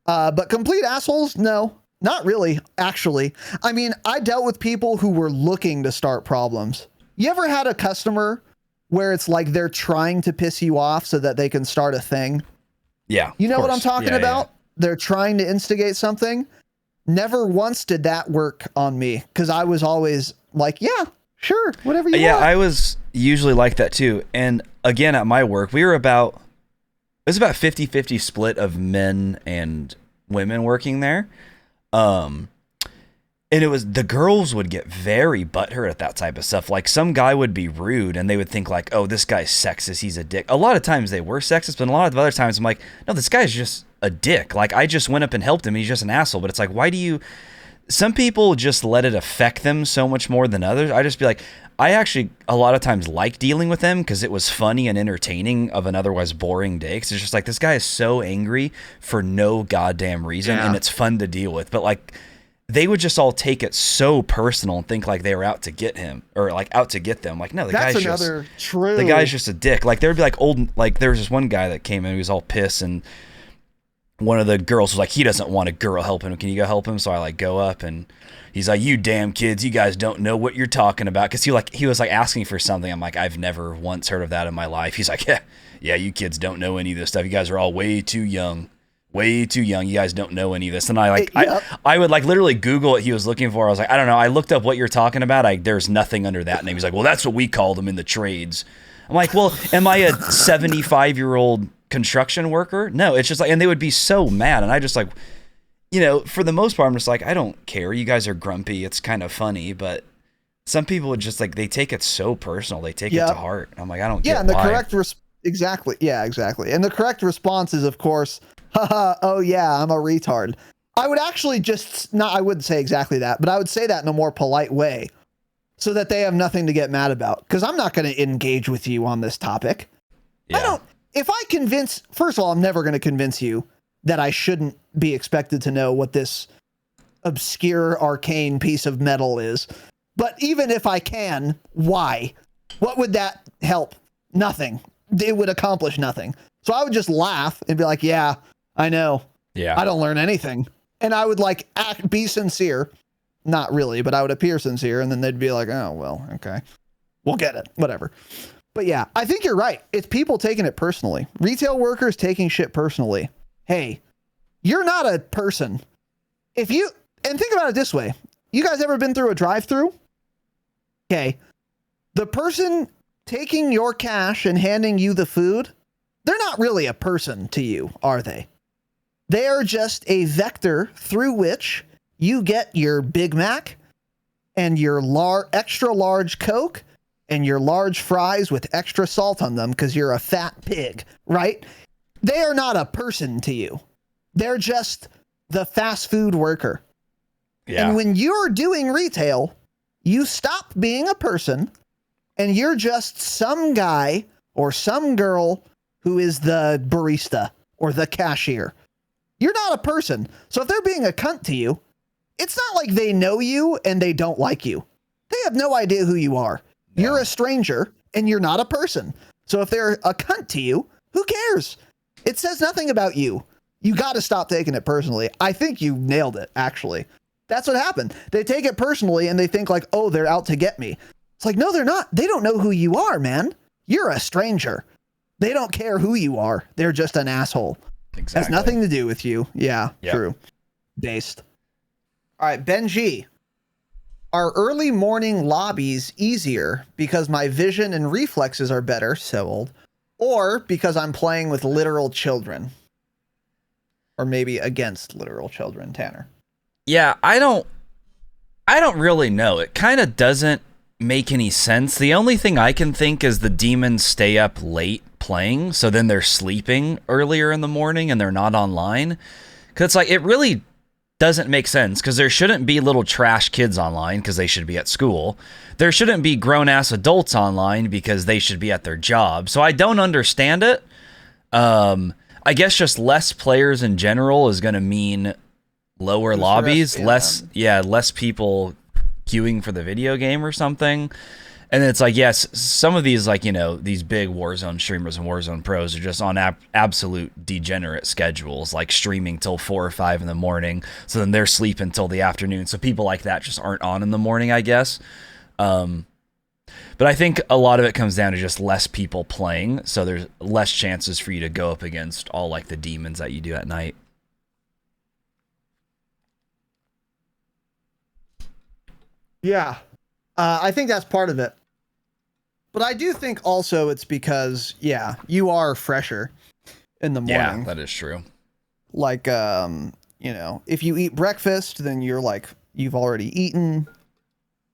But complete assholes? No, not really, actually. I mean, I dealt with people who were looking to start problems. You ever had a customer where it's like they're trying to piss you off so that they can start a thing? Yeah. You know what I'm talking about? Yeah. They're trying to instigate something. Never once did that work on me because I was always like, yeah, sure, whatever you want. Yeah, I was usually like that too. And again, at my work, it was about 50-50 split of men and women working there. And it was, the girls would get very butthurt at that type of stuff. Like some guy would be rude and they would think like, oh, this guy's sexist. He's a dick. A lot of times they were sexist, but a lot of other times I'm like, no, this guy's just a dick. Like I just went up and helped him. He's just an asshole. But it's like, why do you, some people just let it affect them so much more than others. I just be like, I actually a lot of times like dealing with them because it was funny and entertaining of an otherwise boring day. Because it's just like, this guy is so angry for no goddamn reason and it's fun to deal with. But like, they would just all take it so personal and think like they were out to get him or like out to get them. Like, no, the guy's just a dick. Like there would be like there was this one guy that came in, he was all pissed, and one of the girls was like, he doesn't want a girl helping him. Can you go help him? So I like go up and he's like, you damn kids, you guys don't know what you're talking about. Cause he was like asking for something. I'm like, I've never once heard of that in my life. He's like, yeah, you kids don't know any of this stuff. You guys are all way too young. You guys don't know any of this. And I would like literally Google what he was looking for. I was like, I don't know. I looked up what you're talking about. There's nothing under that name. He's like, well, that's what we call them in the trades. I'm like, well, am I a 75-year-old construction worker? No, it's just like, and they would be so mad. And I just like, you know, for the most part, I'm just like, I don't care. You guys are grumpy. It's kind of funny, but some people would just like, they take it so personal. They take it to heart. I'm like, I don't get and the why. correct exactly. Yeah, exactly. And the correct response is, of course, oh yeah, I'm a retard. I would actually I wouldn't say exactly that, but I would say that in a more polite way so that they have nothing to get mad about. Because I'm not going to engage with you on this topic. Yeah. First of all, I'm never going to convince you that I shouldn't be expected to know what this obscure arcane piece of metal is. But even if I can, why? What would that help? Nothing. It would accomplish nothing. So I would just laugh and be like, yeah, I know. Yeah. I don't learn anything. And I would like be sincere. Not really, but I would appear sincere. And then they'd be like, oh, well, okay, we'll get it. Whatever. But yeah, I think you're right. It's people taking it personally. Retail workers taking shit personally. Hey, you're not a person. And think about it this way. You guys ever been through a drive-thru? Okay. The person taking your cash and handing you the food, they're not really a person to you, are they? They are just a vector through which you get your Big Mac and your extra large Coke and your large fries with extra salt on them because you're a fat pig, right? They are not a person to you. They're just the fast food worker. Yeah. And when you're doing retail, you stop being a person and you're just some guy or some girl who is the barista or the cashier. You're not a person. So if they're being a cunt to you, it's not like they know you and they don't like you. They have no idea who you are. Yeah. You're a stranger and you're not a person. So if they're a cunt to you, who cares? It says nothing about you. You got to stop taking it personally. I think you nailed it, actually. That's what happened. They take it personally and they think like, oh, they're out to get me. It's like, no, they're not. They don't know who you are, man. You're a stranger. They don't care who you are. They're just an asshole. Exactly. Has nothing to do with you. Yeah, Yep. True. Based. All right, Benji. Are early morning lobbies easier because my vision and reflexes are better, so old, or because I'm playing with literal children? Or maybe against literal children, Tanner. Yeah, I don't really know. It kind of doesn't make any sense. The only thing I can think is the demons stay up late playing, so then they're sleeping earlier in the morning and they're not online. Because it's like, it really doesn't make sense, because there shouldn't be little trash kids online because they should be at school. There shouldn't be grown-ass adults online because they should be at their job. So I don't understand it. I guess just less players in general is going to mean lower lobbies, less people queuing for the video game or something. And it's like, yes, some of these, like, you know, these big Warzone streamers and Warzone pros are just on absolute degenerate schedules, like streaming till 4 or 5 in the morning. So then they're sleeping until the afternoon. So people like that just aren't on in the morning, I guess. But I think a lot of it comes down to just less people playing. So there's less chances for you to go up against all like the demons that you do at night. Yeah. I think that's part of it. But I do think also it's because, yeah, you are fresher in the morning. Yeah, that is true. Like, you know, if you eat breakfast, then you're like, you've already eaten.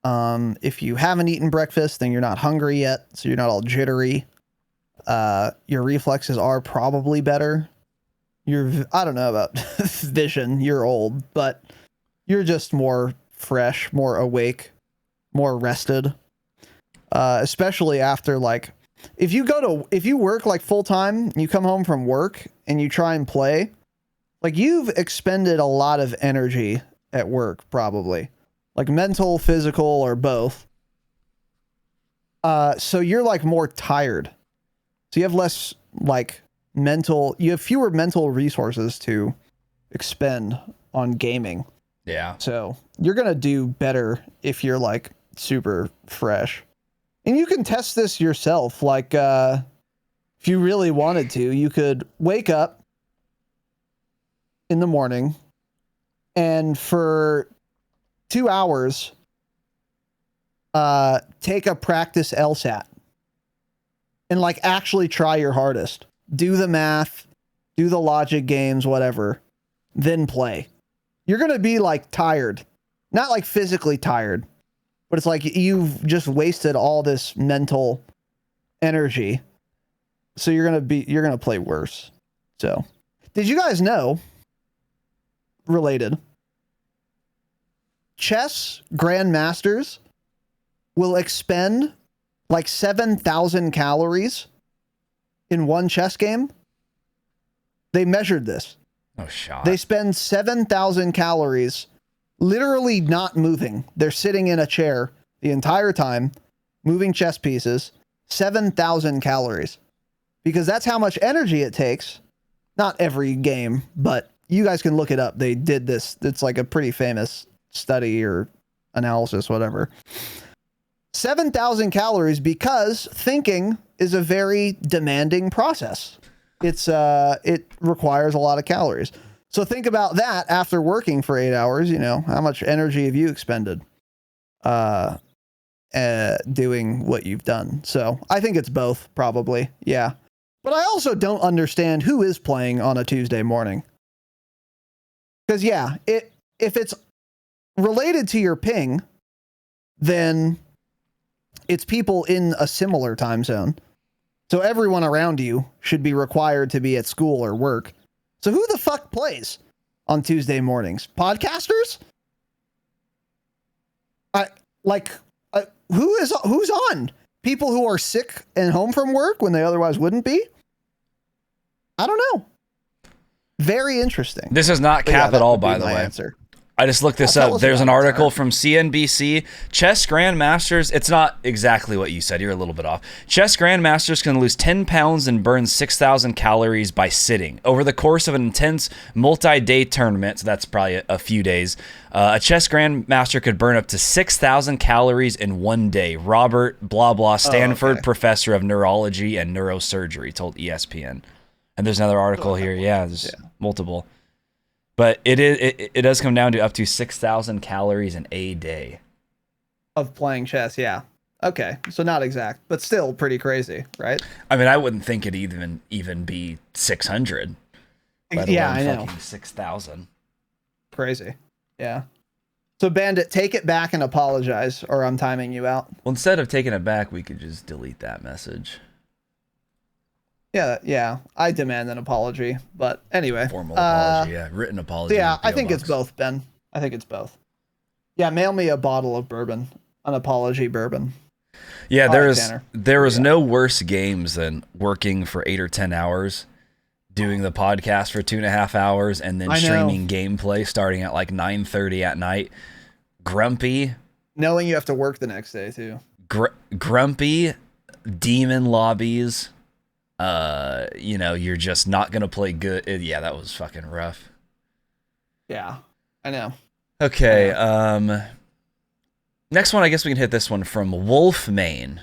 If you haven't eaten breakfast, then you're not hungry yet, so you're not all jittery. Your reflexes are probably better. I don't know about vision, you're old, but you're just more fresh, more awake, more rested. Especially after, like, if you work like full time, you come home from work and you try and play, like, you've expended a lot of energy at work, probably, like mental, physical, or both. So you're like more tired. So you have less like you have fewer mental resources to expend on gaming. Yeah. So you're going to do better if you're like super fresh. And you can test this yourself. Like, if you really wanted to, you could wake up in the morning and for 2 hours, take a practice LSAT and like actually try your hardest. Do the math, do the logic games, whatever, then play. You're going to be like tired, not like physically tired, but it's like you've just wasted all this mental energy. So you're going to play worse. So did you guys know, related, chess grandmasters will expend like 7,000 calories in one chess game? They measured this. Oh, shot. They spend 7,000 calories literally not moving. They're sitting in a chair the entire time, moving chess pieces. 7,000 calories. Because that's how much energy it takes. Not every game, but you guys can look it up. They did this. It's like a pretty famous study or analysis, whatever. 7,000 calories because thinking is a very demanding process. It requires a lot of calories. So think about that after working for 8 hours, you know, how much energy have you expended doing what you've done? So I think it's both, probably. Yeah. But I also don't understand who is playing on a Tuesday morning. Because, yeah, if it's related to your ping, then it's people in a similar time zone. So everyone around you should be required to be at school or work. So who the fuck plays on Tuesday mornings? Podcasters? Who's on? People who are sick and home from work when they otherwise wouldn't be? I don't know. Very interesting. This is not cap at all, by the way. Answer. I just looked this up. There's an article from CNBC. Chess Grandmasters, it's not exactly what you said. You're a little bit off. Chess Grandmasters can lose 10 pounds and burn 6,000 calories by sitting. Over the course of an intense multi-day tournament, so that's probably a few days, a chess grandmaster could burn up to 6,000 calories in one day. Robert blah blah, Stanford professor of neurology and neurosurgery, told ESPN. And there's another article here. Yeah, there's multiple. But it does come down to up to 6,000 calories in a day of playing chess. Yeah. Okay. So not exact, but still pretty crazy, right? I mean, I wouldn't think it'd even be 600. Yeah, I know. 6,000. Crazy. Yeah. So Bandit, take it back and apologize, or I'm timing you out. Well, instead of taking it back, we could just delete that message. Yeah, I demand an apology. But anyway. Formal apology, written apology. Yeah, I think it's both, Ben. I think it's both. Yeah, mail me a bottle of bourbon. An apology bourbon. Yeah, there was no worse games than working for 8 or 10 hours, doing the podcast for 2.5 hours, and then streaming gameplay starting at like 9:30 at night. Grumpy. Knowing you have to work the next day, too. Grumpy, demon lobbies. You're just not gonna play good. Yeah, that was fucking rough. Yeah, I know. Okay, next one, I guess we can hit this one from Wolfmane.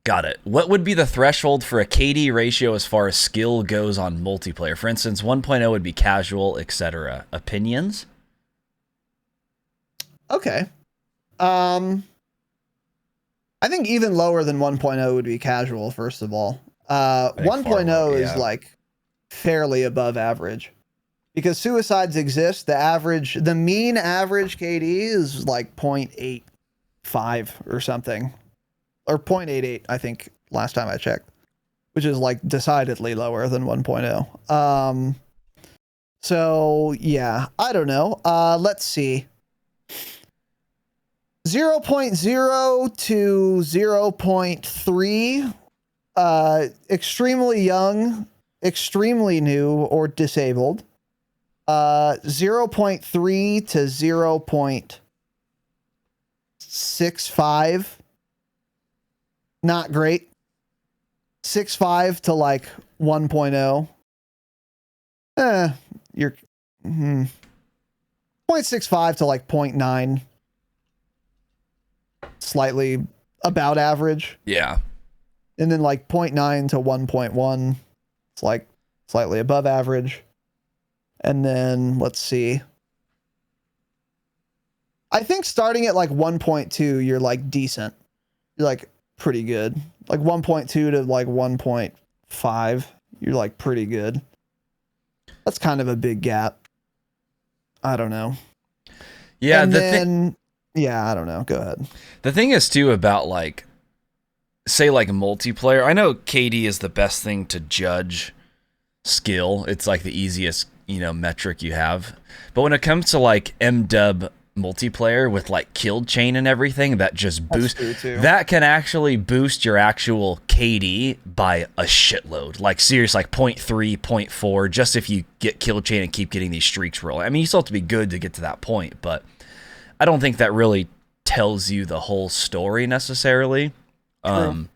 Got it. What would be the threshold for a KD ratio as far as skill goes on multiplayer? For instance, 1.0 would be casual, etc. Opinions? Okay. I think even lower than 1.0 would be casual, first of all. 1.0 is like fairly above average because suicides exist. The mean average KD is like 0.85 or something, or 0.88, I think last time I checked, which is like decidedly lower than 1.0. So yeah, I don't know. Let's see. 0.0 to 0.3. Extremely young, extremely new, or disabled. 0.3 to 0.65. Not great. 6.5 to like 1.0. You're 0.65 to like 0.9. Slightly about average. Yeah. And then like 0.9 to 1.1, it's like slightly above average. And then let's see. I think starting at like 1.2, you're like decent. You're like pretty good. Like 1.2 to like 1.5, you're like pretty good. That's kind of a big gap. I don't know. Yeah. And then, I don't know. Go ahead. The thing is too about like, say like multiplayer. I know KD is the best thing to judge skill. It's like the easiest, metric you have. But when it comes to like MW multiplayer with like kill chain and everything, that just boosts. That can actually boost your actual KD by a shitload. Like serious, like 0.3, 0.4, just if you get kill chain and keep getting these streaks rolling. I mean, you still have to be good to get to that point, but I don't think that really tells you the whole story necessarily. So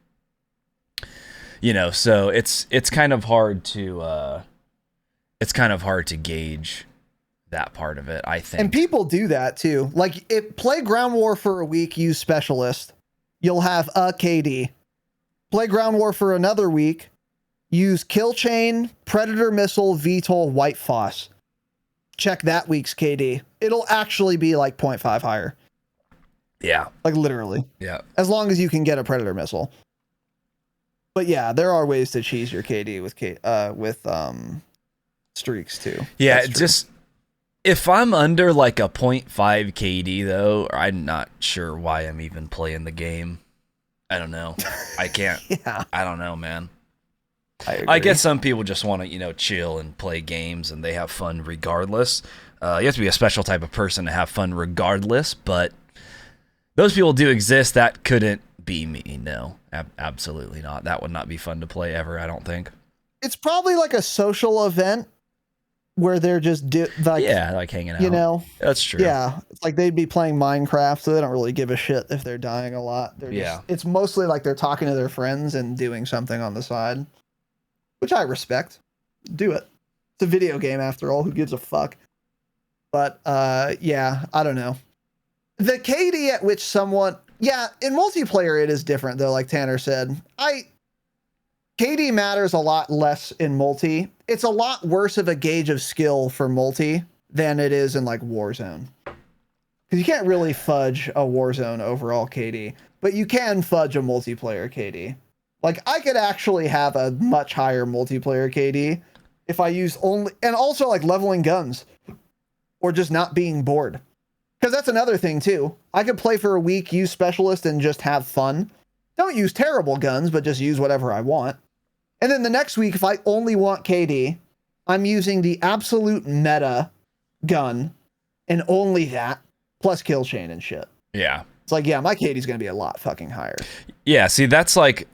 it's kind of hard to gauge that part of it, I think. And people do that too. Like play ground war for a week, use specialist, you'll have a KD. Play ground war for another week, use kill chain, predator missile, VTOL, white foss. Check that week's KD. It'll actually be like 0.5 higher. Yeah. Like literally. Yeah. As long as you can get a predator missile. But yeah, there are ways to cheese your KD with streaks too. Yeah, just if I'm under like a 0.5 KD though, I'm not sure why I'm even playing the game. I don't know. I can't. Yeah. I don't know, man. I guess some people just want to, chill and play games and they have fun regardless. You have to be a special type of person to have fun regardless, but those people do exist. That couldn't be me. No, absolutely not. That would not be fun to play ever, I don't think. It's probably like a social event where they're just like hanging out. You know, that's true. Yeah, it's like they'd be playing Minecraft, so they don't really give a shit if they're dying a lot. They're just, it's mostly like they're talking to their friends and doing something on the side, which I respect. Do it. It's a video game after all. Who gives a fuck? But yeah, I don't know. The KD at which someone, yeah, in multiplayer it is different though. Like Tanner said, KD matters a lot less in multi. It's a lot worse of a gauge of skill for multi than it is in like Warzone. Because you can't really fudge a Warzone overall KD, but you can fudge a multiplayer KD. Like I could actually have a much higher multiplayer KD if I use only, and also like leveling guns or just not being bored. Because that's another thing too. I could play for a week, use specialist and just have fun. Don't use terrible guns, but just use whatever I want. And then the next week, if I only want KD, I'm using the absolute meta gun and only that, plus kill chain and shit. Yeah. It's like, yeah, my KD's going to be a lot fucking higher. Yeah, see, that's like,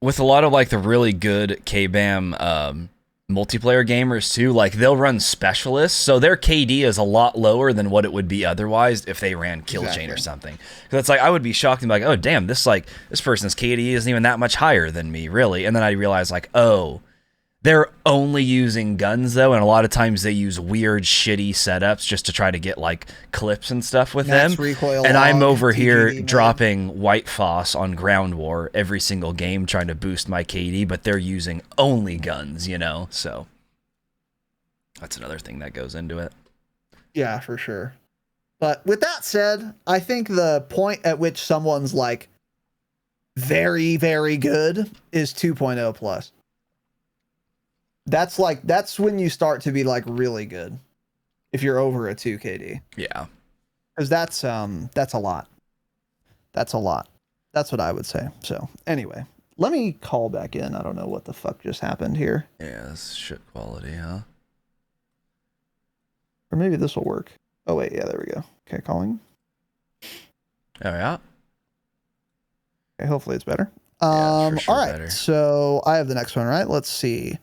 with a lot of like the really good KBAM multiplayer gamers too, like they'll run specialists, so their KD is a lot lower than what it would be otherwise if they ran kill chain or something. Because it's like I would be shocked and be like, oh damn, this person's KD isn't even that much higher than me, really. And then I realize like, oh, they're only using guns though, and a lot of times they use weird shitty setups just to try to get like clips and stuff with them. And I'm over here dropping White Foss on Ground War every single game trying to boost my KD, but they're using only guns, you know? So that's another thing that goes into it. Yeah, for sure. But with that said, I think the point at which someone's like very, very good is 2.0 plus. That's when you start to be like really good. If you're over a 2 KD. Yeah. Because that's a lot. That's a lot. That's what I would say. So anyway, let me call back in. I don't know what the fuck just happened here. Yeah, that's shit quality, huh? Or maybe this will work. Oh wait, yeah, there we go. Okay, calling. Oh yeah. Okay, hopefully it's better. Yeah, it's for sure all right. better. So I have the next one, right? Let's see.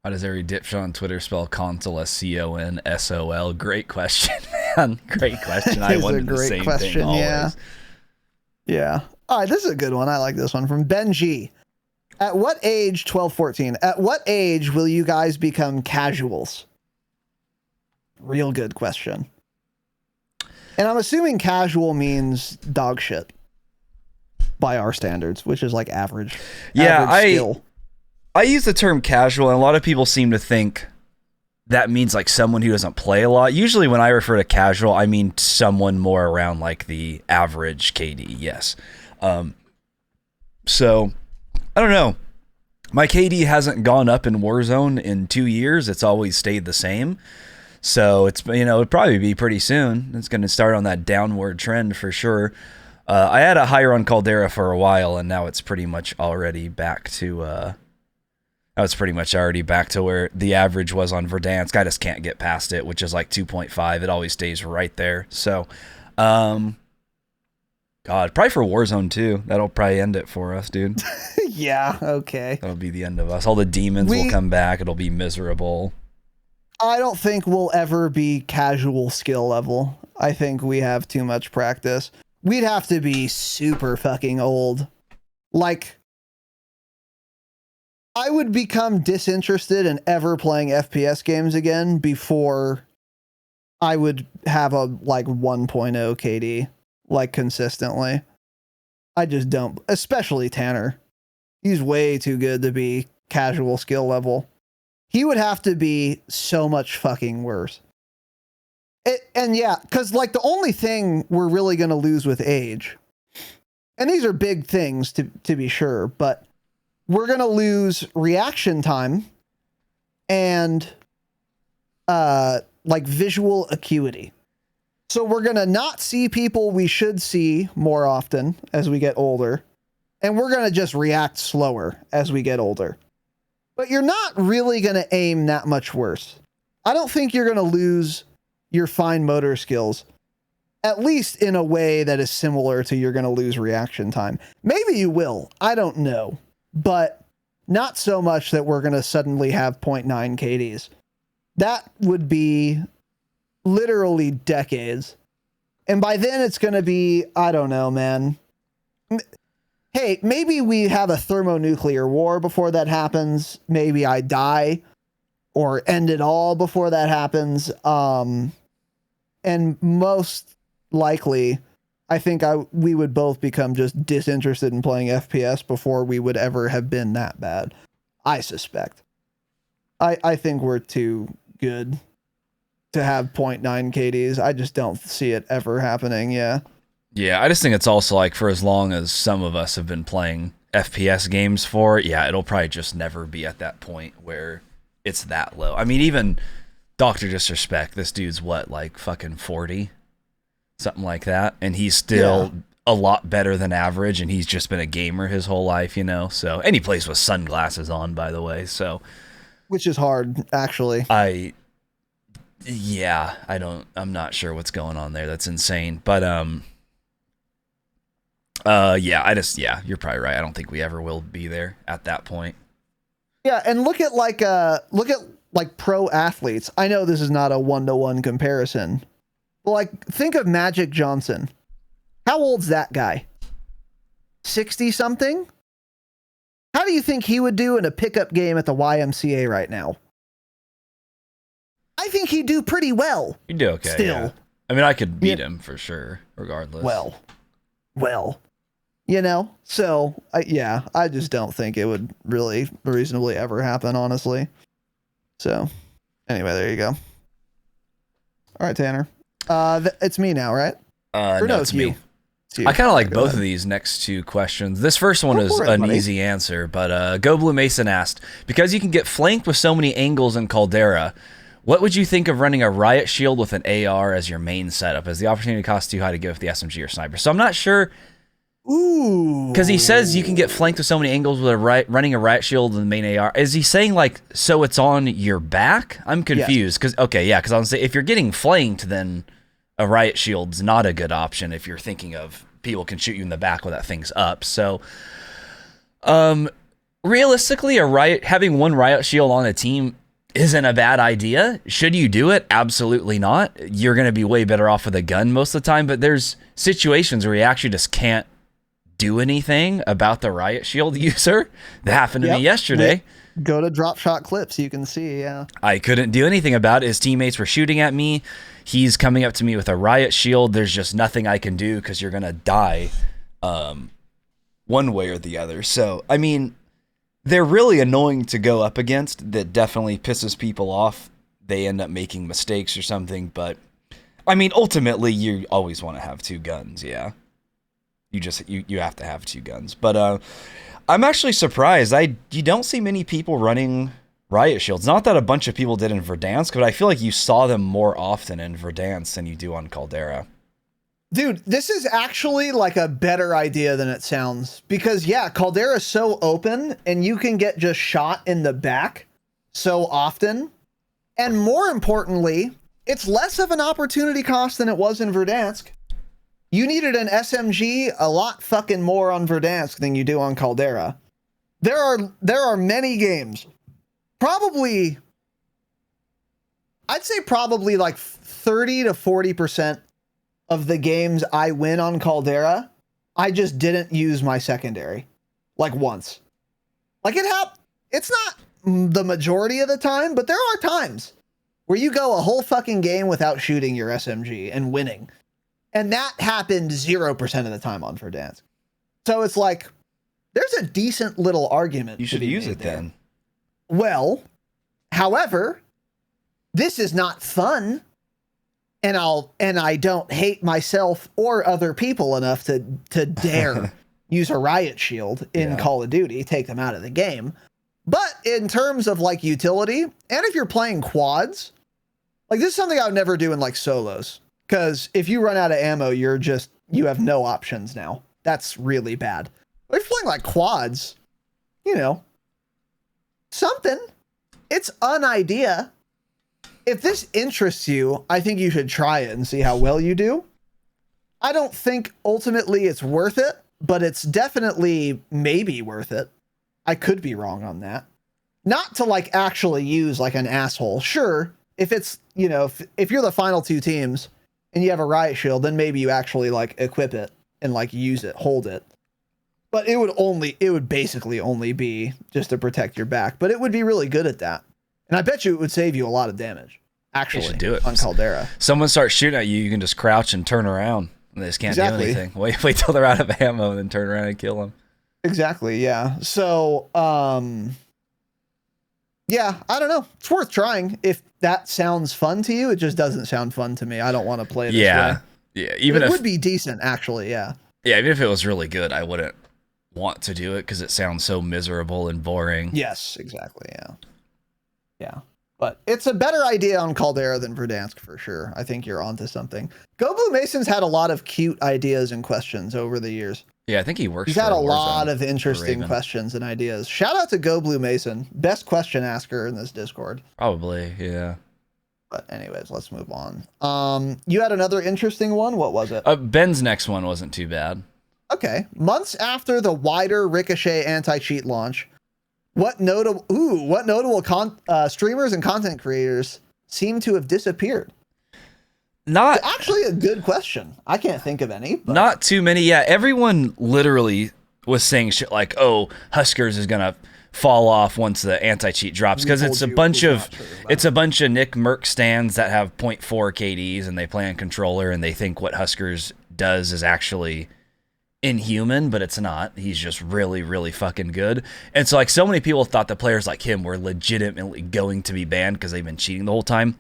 How does every dipshot on Twitter spell console CONSOL? Great question, man. Great question. I wondered the same thing always. Yeah. Yeah. All right, this is a good one. I like this one from Ben G. At what age, 12, 14, at what age will you guys become casuals? Real good question. And I'm assuming casual means dog shit by our standards, which is like average. Yeah, average skill. I use the term casual, and a lot of people seem to think that means like someone who doesn't play a lot. Usually when I refer to casual, I mean someone more around like the average KD, yes. So, I don't know. My KD hasn't gone up in Warzone in 2 years. It's always stayed the same. So, it's, you know, it'll probably be pretty soon. It's going to start on that downward trend for sure. I had a higher on Caldera for a while, and now it's pretty much already back to... I was pretty much already back to where the average was on Verdansk. I just can't get past it, which is like 2.5. It always stays right there. So, God, probably for Warzone too. That'll probably end it for us, dude. Yeah, okay. That'll be the end of us. All the demons will come back. It'll be miserable. I don't think we'll ever be casual skill level. I think we have too much practice. We'd have to be super fucking old. Like... I would become disinterested in ever playing FPS games again before I would have a like 1.0 KD like consistently. I just don't, especially Tanner. He's way too good to be casual skill level. He would have to be so much fucking worse. And yeah, because like the only thing we're really going to lose with age, and these are big things to be sure, but we're going to lose reaction time and like visual acuity. So we're going to not see people we should see more often as we get older. And we're going to just react slower as we get older. but you're not really going to aim that much worse. I don't think you're going to lose your fine motor skills, at least in a way that is similar to you're going to lose reaction time. Maybe you will. I don't know. But not so much that we're going to suddenly have 0.9 KDs. That would be literally decades. And by then it's going to be, I don't know, man. Hey, maybe we have a thermonuclear war before that happens. Maybe I die or end it all before that happens. And most likely, I think we would both become just disinterested in playing FPS before we would ever have been that bad. I suspect. I think we're too good to have 0.9 KDs. I just don't see it ever happening. Yeah. Yeah, I just think it's also like for as long as some of us have been playing FPS games for, yeah, it'll probably just never be at that point where it's that low. I mean, even Dr. Disrespect, this dude's what, like fucking 40? Something like that. And he's still a lot better than average, and he's just been a gamer his whole life, you know? So, and he plays with sunglasses on, by the way, so. Which is hard, actually. I'm not sure what's going on there. That's insane. But, you're probably right. I don't think we ever will be there at that point. Yeah, and look at pro athletes. I know this is not a 1-to-1 comparison. But like, think of Magic Johnson. How old's that guy? 60 something? How do you think he would do in a pickup game at the YMCA right now? I think he'd do pretty well. He'd do okay. Still. Yeah. I mean, I could beat him for sure, regardless. Well, you know, so I just don't think it would really reasonably ever happen, honestly. So anyway, there you go. All right, Tanner. It's me now, right? No, it's me. I kind of like both of these next two questions. This first one is an easy answer, but Go Blue Mason asked, because you can get flanked with so many angles in Caldera, what would you think of running a Riot Shield with an AR as your main setup? As the opportunity costs too high to give with the SMG or sniper. So I'm not sure. Ooh. Because he says you can get flanked with so many angles with running a Riot Shield and the main AR. Is he saying like, so it's on your back? I'm confused. Because because I was saying if you're getting flanked, then a Riot Shield's not a good option if you're thinking of people can shoot you in the back when that thing's up. So, realistically, having one Riot Shield on a team isn't a bad idea. Should you do it? Absolutely not. You're going to be way better off with a gun most of the time, but there's situations where you actually just can't do anything about the Riot Shield user. That happened to me yesterday. Go to Dropshot clips, you can see, I couldn't do anything about it. His teammates were shooting at me. He's coming up to me with a Riot Shield. There's just nothing I can do because you're going to die one way or the other. So, I mean, they're really annoying to go up against. That definitely pisses people off. They end up making mistakes or something. But, I mean, ultimately, you always want to have two guns, yeah. You have to have two guns. But I'm actually surprised. You don't see many people running Riot Shields. Not that a bunch of people did in Verdansk, but I feel like you saw them more often in Verdansk than you do on Caldera. Dude, this is actually like a better idea than it sounds. Because, Caldera is so open, and you can get just shot in the back so often. And more importantly, it's less of an opportunity cost than it was in Verdansk. You needed an SMG a lot fucking more on Verdansk than you do on Caldera. There are many games. I'd say probably like 30 to 40% of the games I win on Caldera, I just didn't use my secondary. Like once. Like it's not the majority of the time, but there are times where you go a whole fucking game without shooting your SMG and winning. And that happened 0% of the time on Verdansk. So it's like, there's a decent little argument. You should use it then. Well, however, this is not fun. And I don't hate myself or other people enough to dare use a Riot Shield in Call of Duty, take them out of the game. But in terms of like utility, and if you're playing quads, like this is something I would never do in like solos. Because if you run out of ammo, you have no options now. That's really bad. But if you're playing like quads, something. It's an idea. If this interests you, I think you should try it and see how well you do. I don't think ultimately it's worth it, but it's definitely maybe worth it. I could be wrong on that. Not to like actually use like an asshole. Sure, if it's, you know, if you're the final two teams and you have a riot shield, then maybe you actually like equip it and like use it, hold it. But it would basically only be just to protect your back, but it would be really good at that. And I bet you it would save you a lot of damage. Actually, you should do it on Caldera. Someone starts shooting at you, you can just crouch and turn around. They just can't do anything. Wait till they're out of ammo and then turn around and kill them. Exactly, yeah. So, yeah, I don't know. It's worth trying. If that sounds fun to you, it just doesn't sound fun to me. I don't want to play this way. Yeah, it would be decent, actually, yeah. Yeah, even if it was really good, I wouldn't want to do it because it sounds so miserable and boring. Yes, exactly, yeah. Yeah. But it's a better idea on Caldera than Verdansk for sure. I think you're onto something. Go Blue Mason's had a lot of cute ideas and questions over the years. Yeah, I think he works. He's had a lot of interesting questions and ideas. Shout out to Go Blue Mason, best question asker in this Discord. Probably, yeah. But anyways, let's move on. You had another interesting one. What was it? Ben's next one wasn't too bad. Okay, months after the wider Ricochet anti-cheat launch, what notable streamers and content creators seem to have disappeared? Not actually a good question. I can't think of any. But. Not too many. Yeah, everyone literally was saying shit like, "Oh, Huskers is gonna fall off once the anti-cheat drops," because it's a bunch of Nick Merc stands that have 0.4 KDs and they play on controller and they think what Huskers does is actually inhuman, but it's not. He's just really, really fucking good. And so like so many people thought that players like him were legitimately going to be banned because they've been cheating the whole time.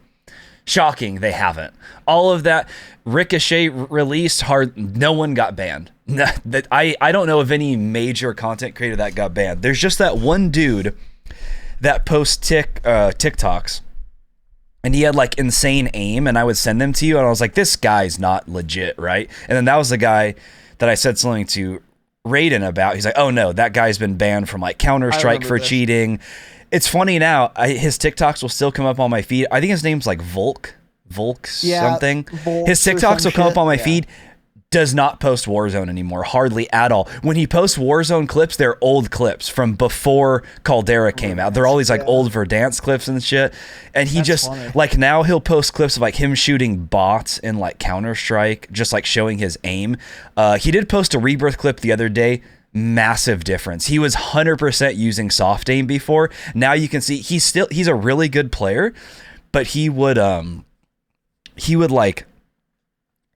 Shocking, they haven't. All of that Ricochet released no one got banned. I don't know of any major content creator that got banned. There's just that one dude that posts TikToks and he had like insane aim and I would send them to you and I was like, this guy's not legit, right? And then that was the guy that I said something to Raiden about. He's like, oh no, that guy's been banned from like Counter-Strike for cheating. It's funny now, his TikToks will still come up on my feed. I think his name's like Volk something. His TikToks will come up on my feed. Does not post Warzone anymore, hardly at all. When he posts Warzone clips, they're old clips from before Caldera came out. They're all these like old Verdansk clips and shit. And he just funny. Like now he'll post clips of like him shooting bots in like Counter-Strike, just like showing his aim. He did post a Rebirth clip the other day. Massive difference. He was 100% using soft aim before. Now you can see he's a really good player, but he would like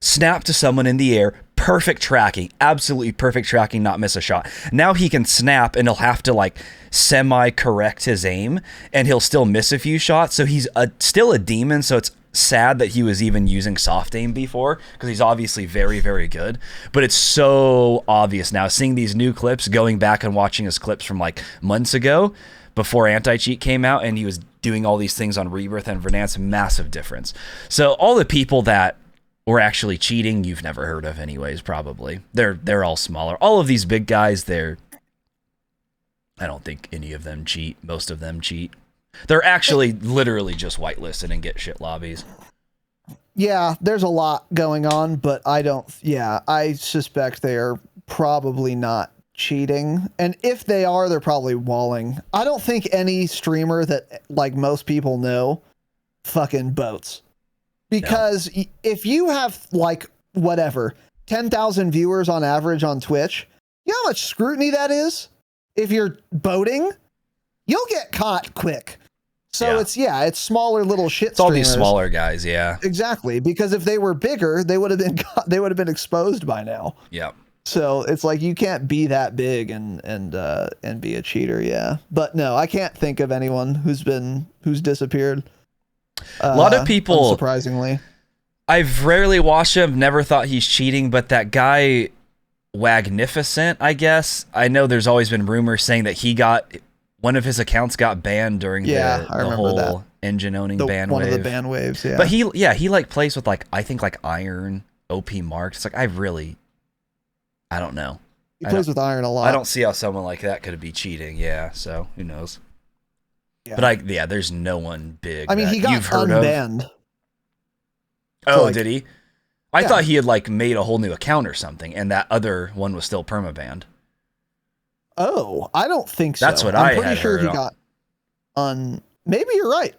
snap to someone in the air, perfect tracking, absolutely perfect tracking, not miss a shot. Now he can snap and he'll have to like semi-correct his aim and he'll still miss a few shots. So he's still a demon. So it's sad that he was even using soft aim before because he's obviously very, very good. But it's so obvious now seeing these new clips, going back and watching his clips from like months ago before anti-cheat came out and he was doing all these things on Rebirth and Verdansk, massive difference. So all the people that were actually cheating, you've never heard of anyways, probably. They're all smaller. All of these big guys, I don't think any of them cheat. Most of them cheat. They're actually literally just whitelisted and get shit lobbies. Yeah, there's a lot going on, but I suspect they're probably not cheating. And if they are, they're probably walling. I don't think any streamer that like most people know fucking boats. Because if you have like whatever 10,000 viewers on average on Twitch, you know how much scrutiny that is? If you're boating, you'll get caught quick. So it's smaller little shit. It's all these smaller guys, yeah. Exactly, because if they were bigger, they would have been exposed by now. Yeah. So it's like you can't be that big and be a cheater, yeah. But no, I can't think of anyone who's disappeared. A lot of people, surprisingly. I've rarely watched him, never thought he's cheating, but that guy Wagnificent, I guess. I know there's always been rumors saying that one of his accounts got banned during the whole engine owning ban wave. One of the ban waves, yeah. But he like plays with like I think like Iron OP Mark. It's like I don't know. He plays with Iron a lot. I don't see how someone like that could be cheating. Yeah, so who knows? Yeah. But there's no one big. I mean, that he got you've heard of. unbanned. Oh, like, did he? I yeah. thought he had like made a whole new account or something, and that other one was still permabanned. Oh, I don't think so. That's what I'm I pretty had sure heard he got maybe you're right.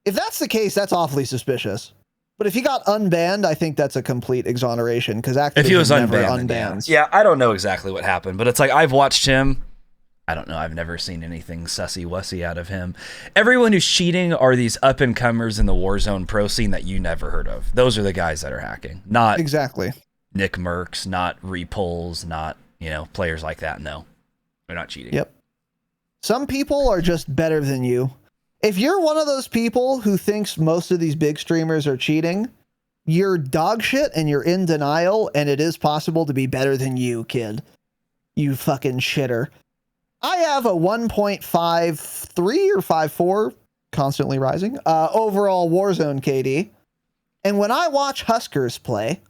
If that's the case, that's awfully suspicious. But if he got unbanned, I think that's a complete exoneration because Activision If he was never unbanned, unbans. yeah, I don't know exactly what happened, but it's like I've watched him. I don't know. I've never seen anything sussy-wussy out of him. Everyone who's cheating are these up-and-comers in the Warzone pro scene that you never heard of. Those are the guys that are hacking. Not exactly Nick Merckx, not Repulls, not, players like that. No, they're not cheating. Yep. Some people are just better than you. If you're one of those people who thinks most of these big streamers are cheating, you're dog shit and you're in denial, and it is possible to be better than you, kid. You fucking shitter. I have a 1.53 or 5.4, constantly rising, overall Warzone KD. And when I watch Huskers play,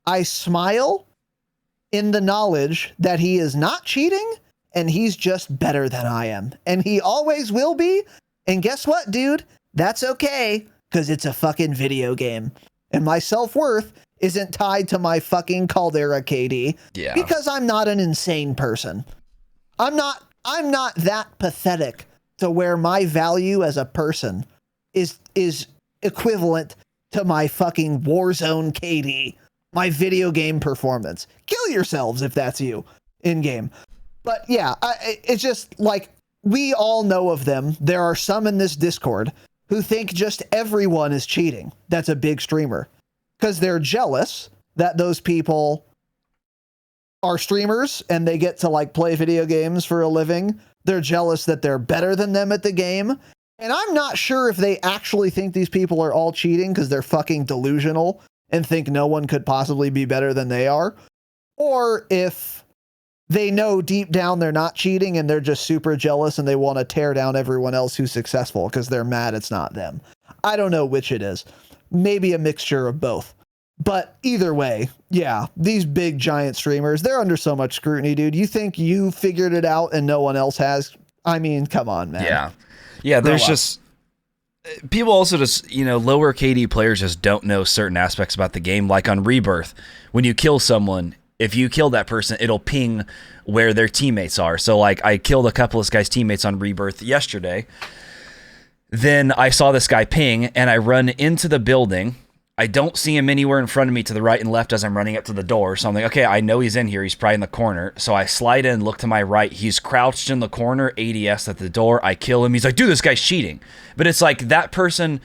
I smile in the knowledge that he is not cheating and he's just better than I am. And he always will be. And guess what, dude? That's okay, because it's a fucking video game. And my self-worth isn't tied to my fucking Caldera KD. Yeah. Because I'm not an insane person. I'm not that pathetic to where my value as a person is equivalent to my fucking Warzone KD, my video game performance. Kill yourselves if that's you in game. But yeah, it's just like, we all know of them. There are some in this Discord who think just everyone is cheating. That's a big streamer because they're jealous that those people are streamers and they get to like play video games for a living. They're jealous that they're better than them at the game. And I'm not sure if they actually think these people are all cheating because they're fucking delusional and think no one could possibly be better than they are, or if they know deep down they're not cheating and they're just super jealous and they want to tear down everyone else who's successful because they're mad it's not them. I don't know which it is. Maybe a mixture of both. But either way, yeah, these big giant streamers, they're under so much scrutiny, dude. You think you figured it out and no one else has? I mean, come on, man. Yeah. Yeah, there's just people also just, lower KD players just don't know certain aspects about the game. Like on Rebirth, when you kill someone, if you kill that person, it'll ping where their teammates are. So like I killed a couple of this guy's teammates on Rebirth yesterday. Then I saw this guy ping and I run into the building. I don't see him anywhere in front of me to the right and left as I'm running up to the door. So I'm like, okay, I know he's in here. He's probably in the corner. So I slide in, look to my right. He's crouched in the corner, ADS at the door. I kill him. He's like, dude, this guy's cheating. But it's like that person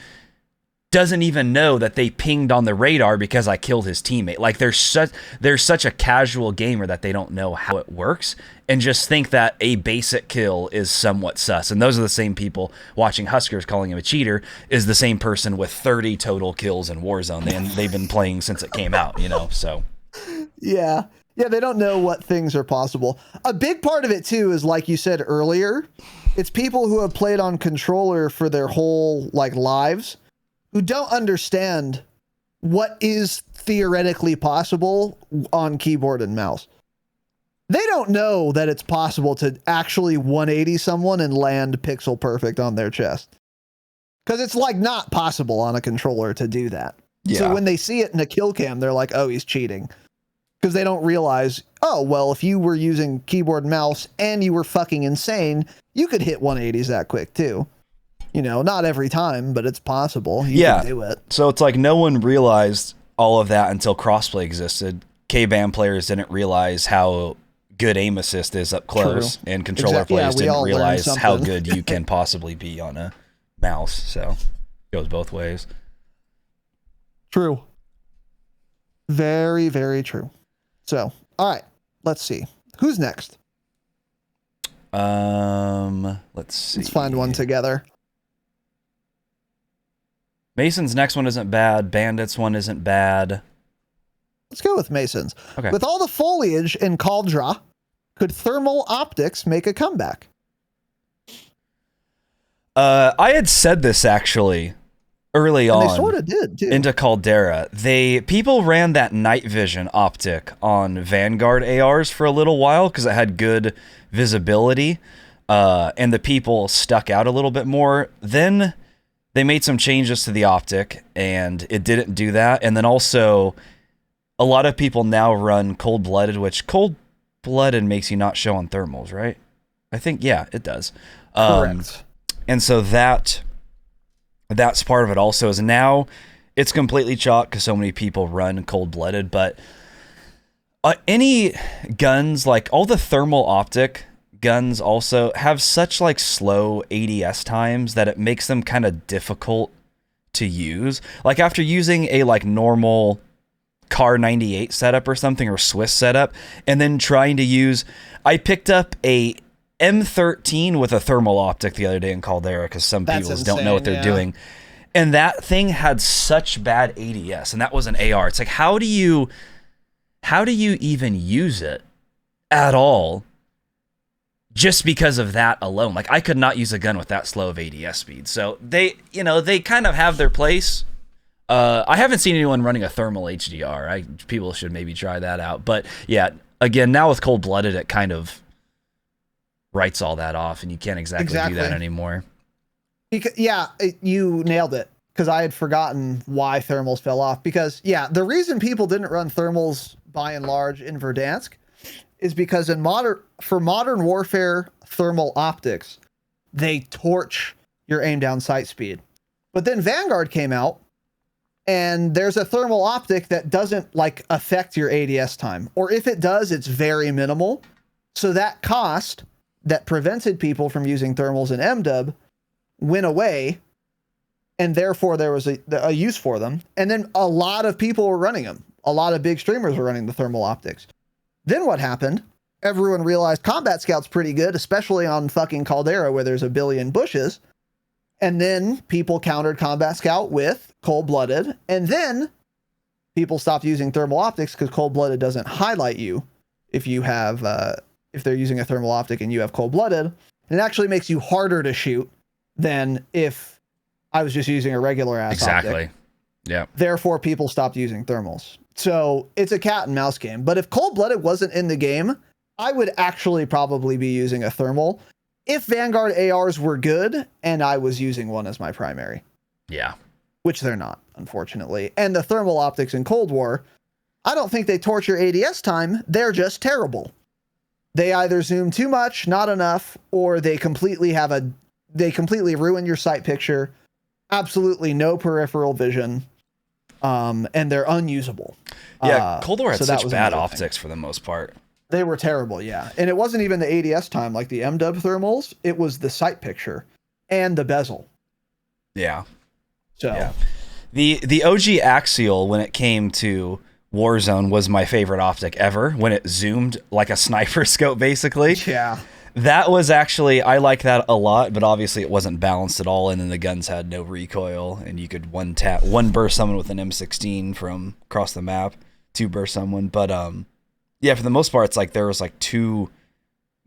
doesn't even know that they pinged on the radar because I killed his teammate. Like there's such a casual gamer that they don't know how it works and just think that a basic kill is somewhat sus. And those are the same people watching Huskers calling him a cheater is the same person with 30 total kills in Warzone. And they've been playing since it came out, so. Yeah. Yeah, they don't know what things are possible. A big part of it too is, like you said earlier, it's people who have played on controller for their whole lives, who don't understand what is theoretically possible on keyboard and mouse. They don't know that it's possible to actually 180 someone and land pixel perfect on their chest. Because it's not possible on a controller to do that. Yeah. So when they see it in a kill cam, they're like, oh, he's cheating. Because they don't realize, oh, well, if you were using keyboard and mouse and you were fucking insane, you could hit 180s that quick too. Not every time, but it's possible. You can do it. So it's like no one realized all of that until crossplay existed. K-band players didn't realize how good aim assist is up close, and controller players didn't realize how good you can possibly be on a mouse. So it goes both ways. True. Very, very true. So, all right, let's see. Who's next? Let's see. Let's find one together. Mason's next one isn't bad. Bandit's one isn't bad. Let's go with Mason's. Okay. With all the foliage in Caldera, could thermal optics make a comeback? I had said this actually early on. They sort of did too. Into Caldera. People ran that night vision optic on Vanguard ARs for a little while because it had good visibility. and the people stuck out a little bit more. Then they made some changes to the optic, and it didn't do that. And then also, a lot of people now run cold-blooded, which cold-blooded makes you not show on thermals, right? I think, yeah, it does. Correct. And so that's part of it also, is now it's completely chalk because so many people run cold-blooded. But any guns, like all the thermal optic guns also have such like slow ADS times that it makes them kind of difficult to use. Like after using a like normal Car 98 setup or something, or Swiss setup, and then trying to use, I picked up a M13 with a thermal optic the other day in Caldera because some people don't know what they're doing. And that thing had such bad ADS, and that was an AR. It's like, how do you even use it at all? Just because of that alone. Like, I could not use a gun with that slow of ADS speed. So they kind of have their place. I haven't seen anyone running a thermal HDR. People should maybe try that out. But yeah, again, now with cold-blooded, it kind of writes all that off, and you can't exactly do that anymore. Yeah, you nailed it. Because I had forgotten why thermals fell off. Because, yeah, the reason people didn't run thermals, by and large, in Verdansk is because for modern warfare thermal optics, they torch your aim down sight speed. But then Vanguard came out, and there's a thermal optic that doesn't like affect your ADS time, or if it does, it's very minimal. So that cost that prevented people from using thermals in MW went away, and therefore there was a use for them. And then a lot of people were running them. A lot of big streamers were running the thermal optics. Then what happened? Everyone realized Combat Scout's pretty good, especially on fucking Caldera where there's a billion bushes. And then people countered Combat Scout with cold-blooded. And then people stopped using thermal optics because cold-blooded doesn't highlight you if you have, if they're using a thermal optic and you have cold-blooded. And it actually makes you harder to shoot than if I was just using a regular ass optic. Yeah. Therefore, people stopped using thermals. So it's a cat and mouse game. But if cold-blooded wasn't in the game, I would actually probably be using a thermal if Vanguard ARs were good and I was using one as my primary. Yeah. Which they're not, unfortunately. And the thermal optics in Cold War, I don't think they torture ADS time. They're just terrible. They either zoom too much, not enough, or they completely ruin your sight picture. Absolutely no peripheral vision. And they're unusable. Yeah, Cold War had such bad optics for the most part. They were terrible, yeah. And it wasn't even the ADS time like the MW thermals. It was the sight picture and the bezel. Yeah. So yeah. The OG Axial, when it came to Warzone, was my favorite optic ever, when it zoomed like a sniper scope, basically. Yeah. That was actually, I like that a lot, but obviously it wasn't balanced at all, and then the guns had no recoil, and you could one burst someone with an M16 from across the map, two burst someone. But yeah, for the most part, it's like there was like two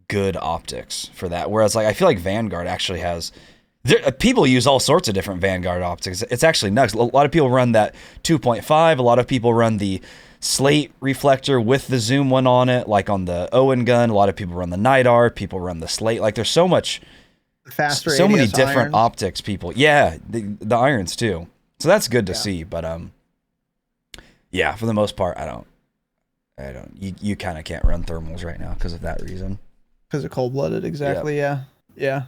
good optics for that. Whereas like I feel like Vanguard actually has, people use all sorts of different Vanguard optics. It's actually nuts. A lot of people run that 2.5. A lot of people run the slate reflector with the zoom one on it, like on the Owen gun. A lot of people run the night art. People run the slate. Like there's so much faster, so many ADS different irons. Optics. People, yeah, the irons too. So that's good to see. But yeah, for the most part, I don't. You kind of can't run thermals right now because of that reason. Because of cold-blooded, exactly. Yep. Yeah.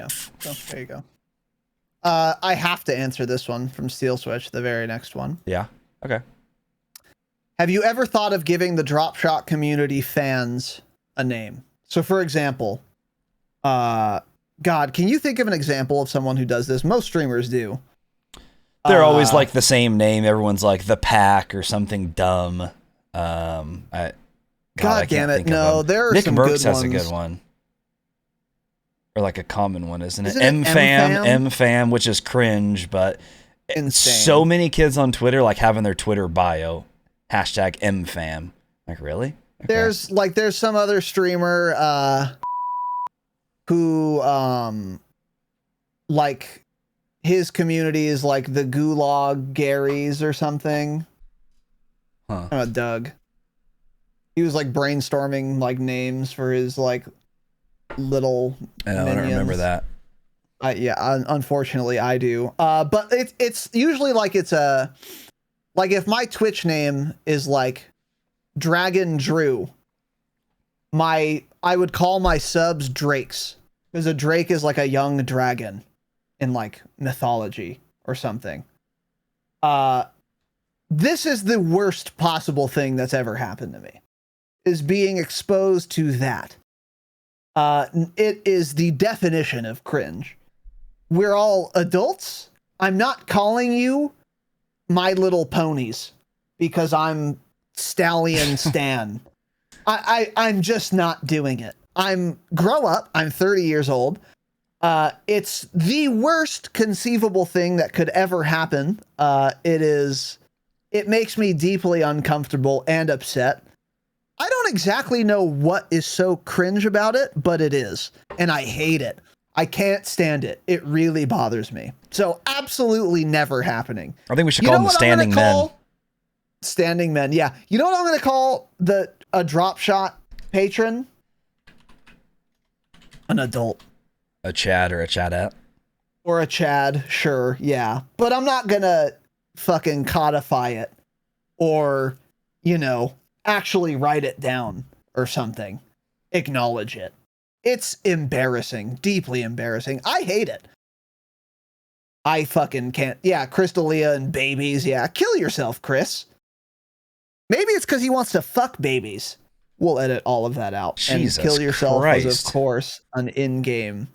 So there you go. I have to answer this one from Steel Switch, the very next one. Yeah. Okay. Have you ever thought of giving the Dropshot community fans a name? So, for example, God, can you think of an example of someone who does this? Most streamers do. They're always like the same name. Everyone's like the Pack or something dumb. God damn it! No, there are Nick some Merckx good has ones. a good one, or like a common one, isn't it? Isn't it M-Fam, which is cringe, but insane. So many kids on Twitter like having their Twitter bio hashtag M-Fam. Like really? Okay. There's some other streamer who like his community is like the Gulag Garys or something. Doug. He was like brainstorming like names for his like little I minions. don't remember that. Unfortunately I do. But it's usually like it's a, like if my Twitch name is like Dragon Drew, I would call my subs Drakes, because a Drake is like a young dragon in like mythology or something. This is the worst possible thing that's ever happened to me, is being exposed to that. It is the definition of cringe. We're all adults. I'm not calling you My Little Ponies because I'm Stallion Stan. I'm just not doing it. Grow up. I'm 30 years old. It's the worst conceivable thing that could ever happen. It makes me deeply uncomfortable and upset. I don't exactly know what is so cringe about it, but it is. And I hate it. I can't stand it. It really bothers me. So absolutely never happening. I think we should call them the standing men. Standing men, yeah. You know what I'm going to call a Dropshot patron? An adult. A Chad or a Chadette. Or a Chad, sure, yeah. But I'm not going to fucking codify it or, actually write it down or something. Acknowledge it. It's embarrassing, deeply embarrassing. I hate it. I fucking can't. Yeah, Crystalia and babies. Yeah, kill yourself, Chris. Maybe it's because he wants to fuck babies. We'll edit all of that out. Jesus and kill yourself Christ. is, of course, an in-game,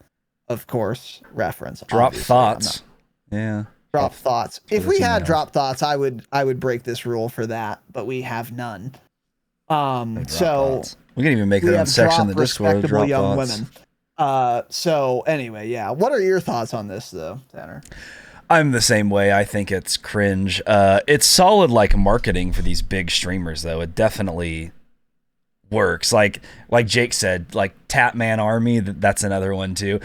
of course, reference. Drop Obviously, thoughts. Yeah. Drop thoughts. If we had drop thoughts, I would break this rule for that, but we have none. So we can even make our own section in the Discord. Drop young thoughts. Women. So anyway, yeah. What are your thoughts on this, though, Tanner? I'm the same way. I think it's cringe. It's solid, like, marketing for these big streamers, though. It definitely works. Like Jake said, like Tapman Army. That's another one too.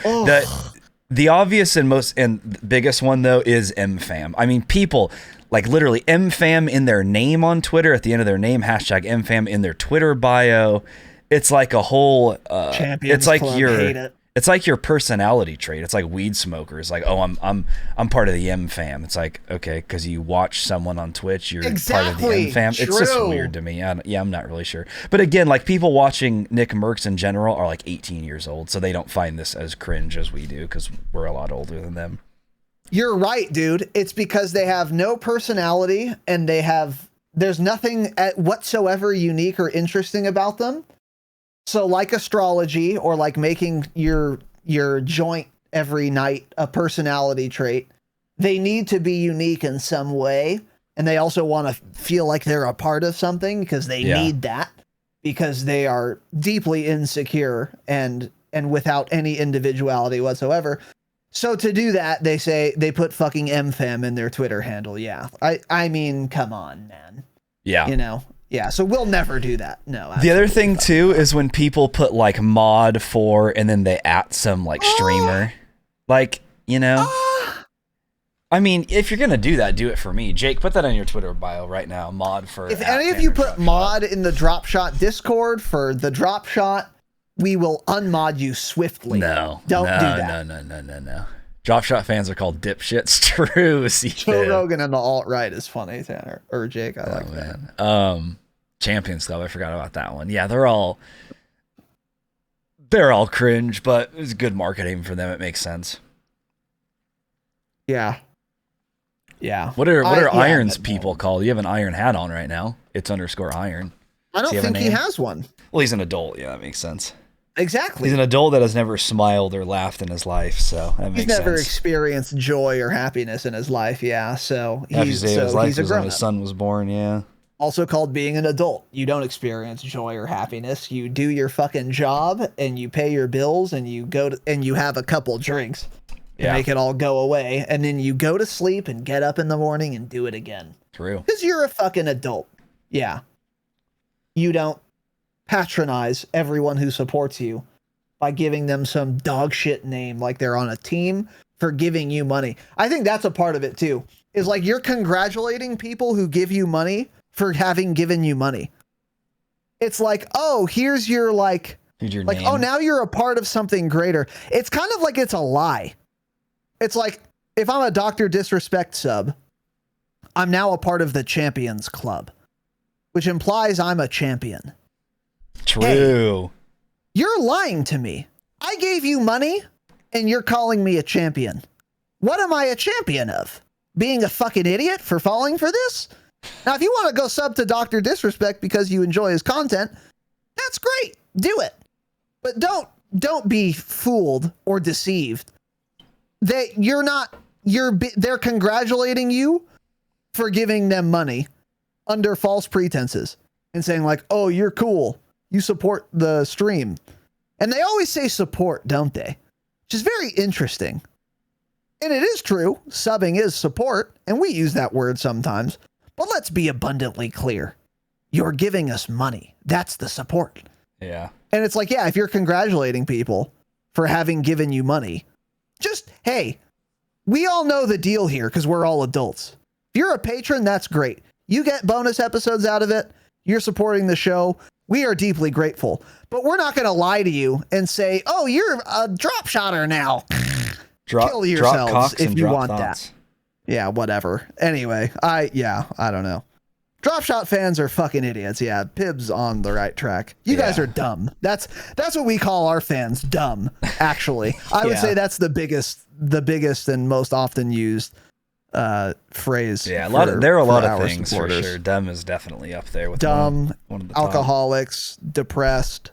The obvious and biggest one though is MFam. I mean, people like literally MFam in their name on Twitter, at the end of their name, hashtag MFam in their Twitter bio. It's like a whole. Champions Club, hate it. It's like your personality trait. It's like weed smokers. Like, oh, I'm part of the M fam. It's like, okay, because you watch someone on Twitch, you're part of the M fam. True. It's just weird to me. I'm not really sure. But again, like people watching Nick Mercs in general are like 18 years old, so they don't find this as cringe as we do because we're a lot older than them. You're right, dude. It's because they have no personality and there's nothing whatsoever unique or interesting about them. So like astrology or like making your joint every night a personality trait, they need to be unique in some way. And they also want to feel like they're a part of something because they need that, because they are deeply insecure and without any individuality whatsoever. So to do that, they put fucking MFam in their Twitter handle. Yeah. I mean, come on, man. Yeah. Yeah, so we'll never do that. No. The other thing too is when people put like mod for and then they at some like streamer. Like, I mean, if you're going to do that, do it for me. Jake, put that on your Twitter bio right now. Mod for. If any of you put mod in the Dropshot Discord for the Dropshot, we will unmod you swiftly. No. Don't do that. No. Dropshot fans are called dipshits. True. Joe Rogan and the alt-right is funny, Tanner. Or Jake, I like that. Champions Club, I forgot about that one. Yeah, they're all cringe, but it's good marketing for them. It makes sense. Yeah. What are Iron's people called? You have an Iron hat on right now. It's _Iron. I don't think he has one. Well, he's an adult. Yeah, that makes sense. Exactly. He's an adult that has never smiled or laughed in his life, so that makes sense. He's never experienced joy or happiness in his life, yeah. So he's a grown-up. When his son was born, yeah. Also called being an adult. You don't experience joy or happiness. You do your fucking job and you pay your bills and you you have a couple drinks to make it all go away, and then you go to sleep and get up in the morning and do it again. True. Because you're a fucking adult. Yeah. You don't patronize everyone who supports you by giving them some dog shit name like they're on a team for giving you money. I think that's a part of it too. Is like you're congratulating people who give you money for having given you money. It's like, oh, here's your like Here's your Like, name. oh, now you're a part of something greater. It's kind of like it's a lie. It's like if I'm a Dr. Disrespect sub, I'm now a part of the Champions Club, which implies I'm a champion. True. Hey, you're lying to me. I gave you money and you're calling me a champion. What am I a champion of? Being a fucking idiot for falling for this? Now, if you want to go sub to Dr. Disrespect because you enjoy his content, that's great. Do it. But don't be fooled or deceived. They're congratulating you for giving them money under false pretenses and saying like, oh, you're cool. You support the stream. And they always say support, don't they? Which is very interesting. And it is true. Subbing is support. And we use that word sometimes. But let's be abundantly clear. You're giving us money. That's the support. Yeah. And it's like, yeah, if you're congratulating people for having given you money, just, hey, we all know the deal here because we're all adults. If you're a patron, that's great. You get bonus episodes out of it. You're supporting the show. We are deeply grateful. But we're not going to lie to you and say, oh, you're a drop shotter now. Kill yourselves if you want that. Yeah, whatever. Anyway, I don't know. Dropshot fans are fucking idiots. Yeah, Pib's on the right track. You guys are dumb. That's what we call our fans, dumb, actually. I would say that's the biggest and most often used phrase. Yeah, there are a lot of things supporters. For sure. Dumb is definitely up there with dumb, one of the alcoholics, depressed,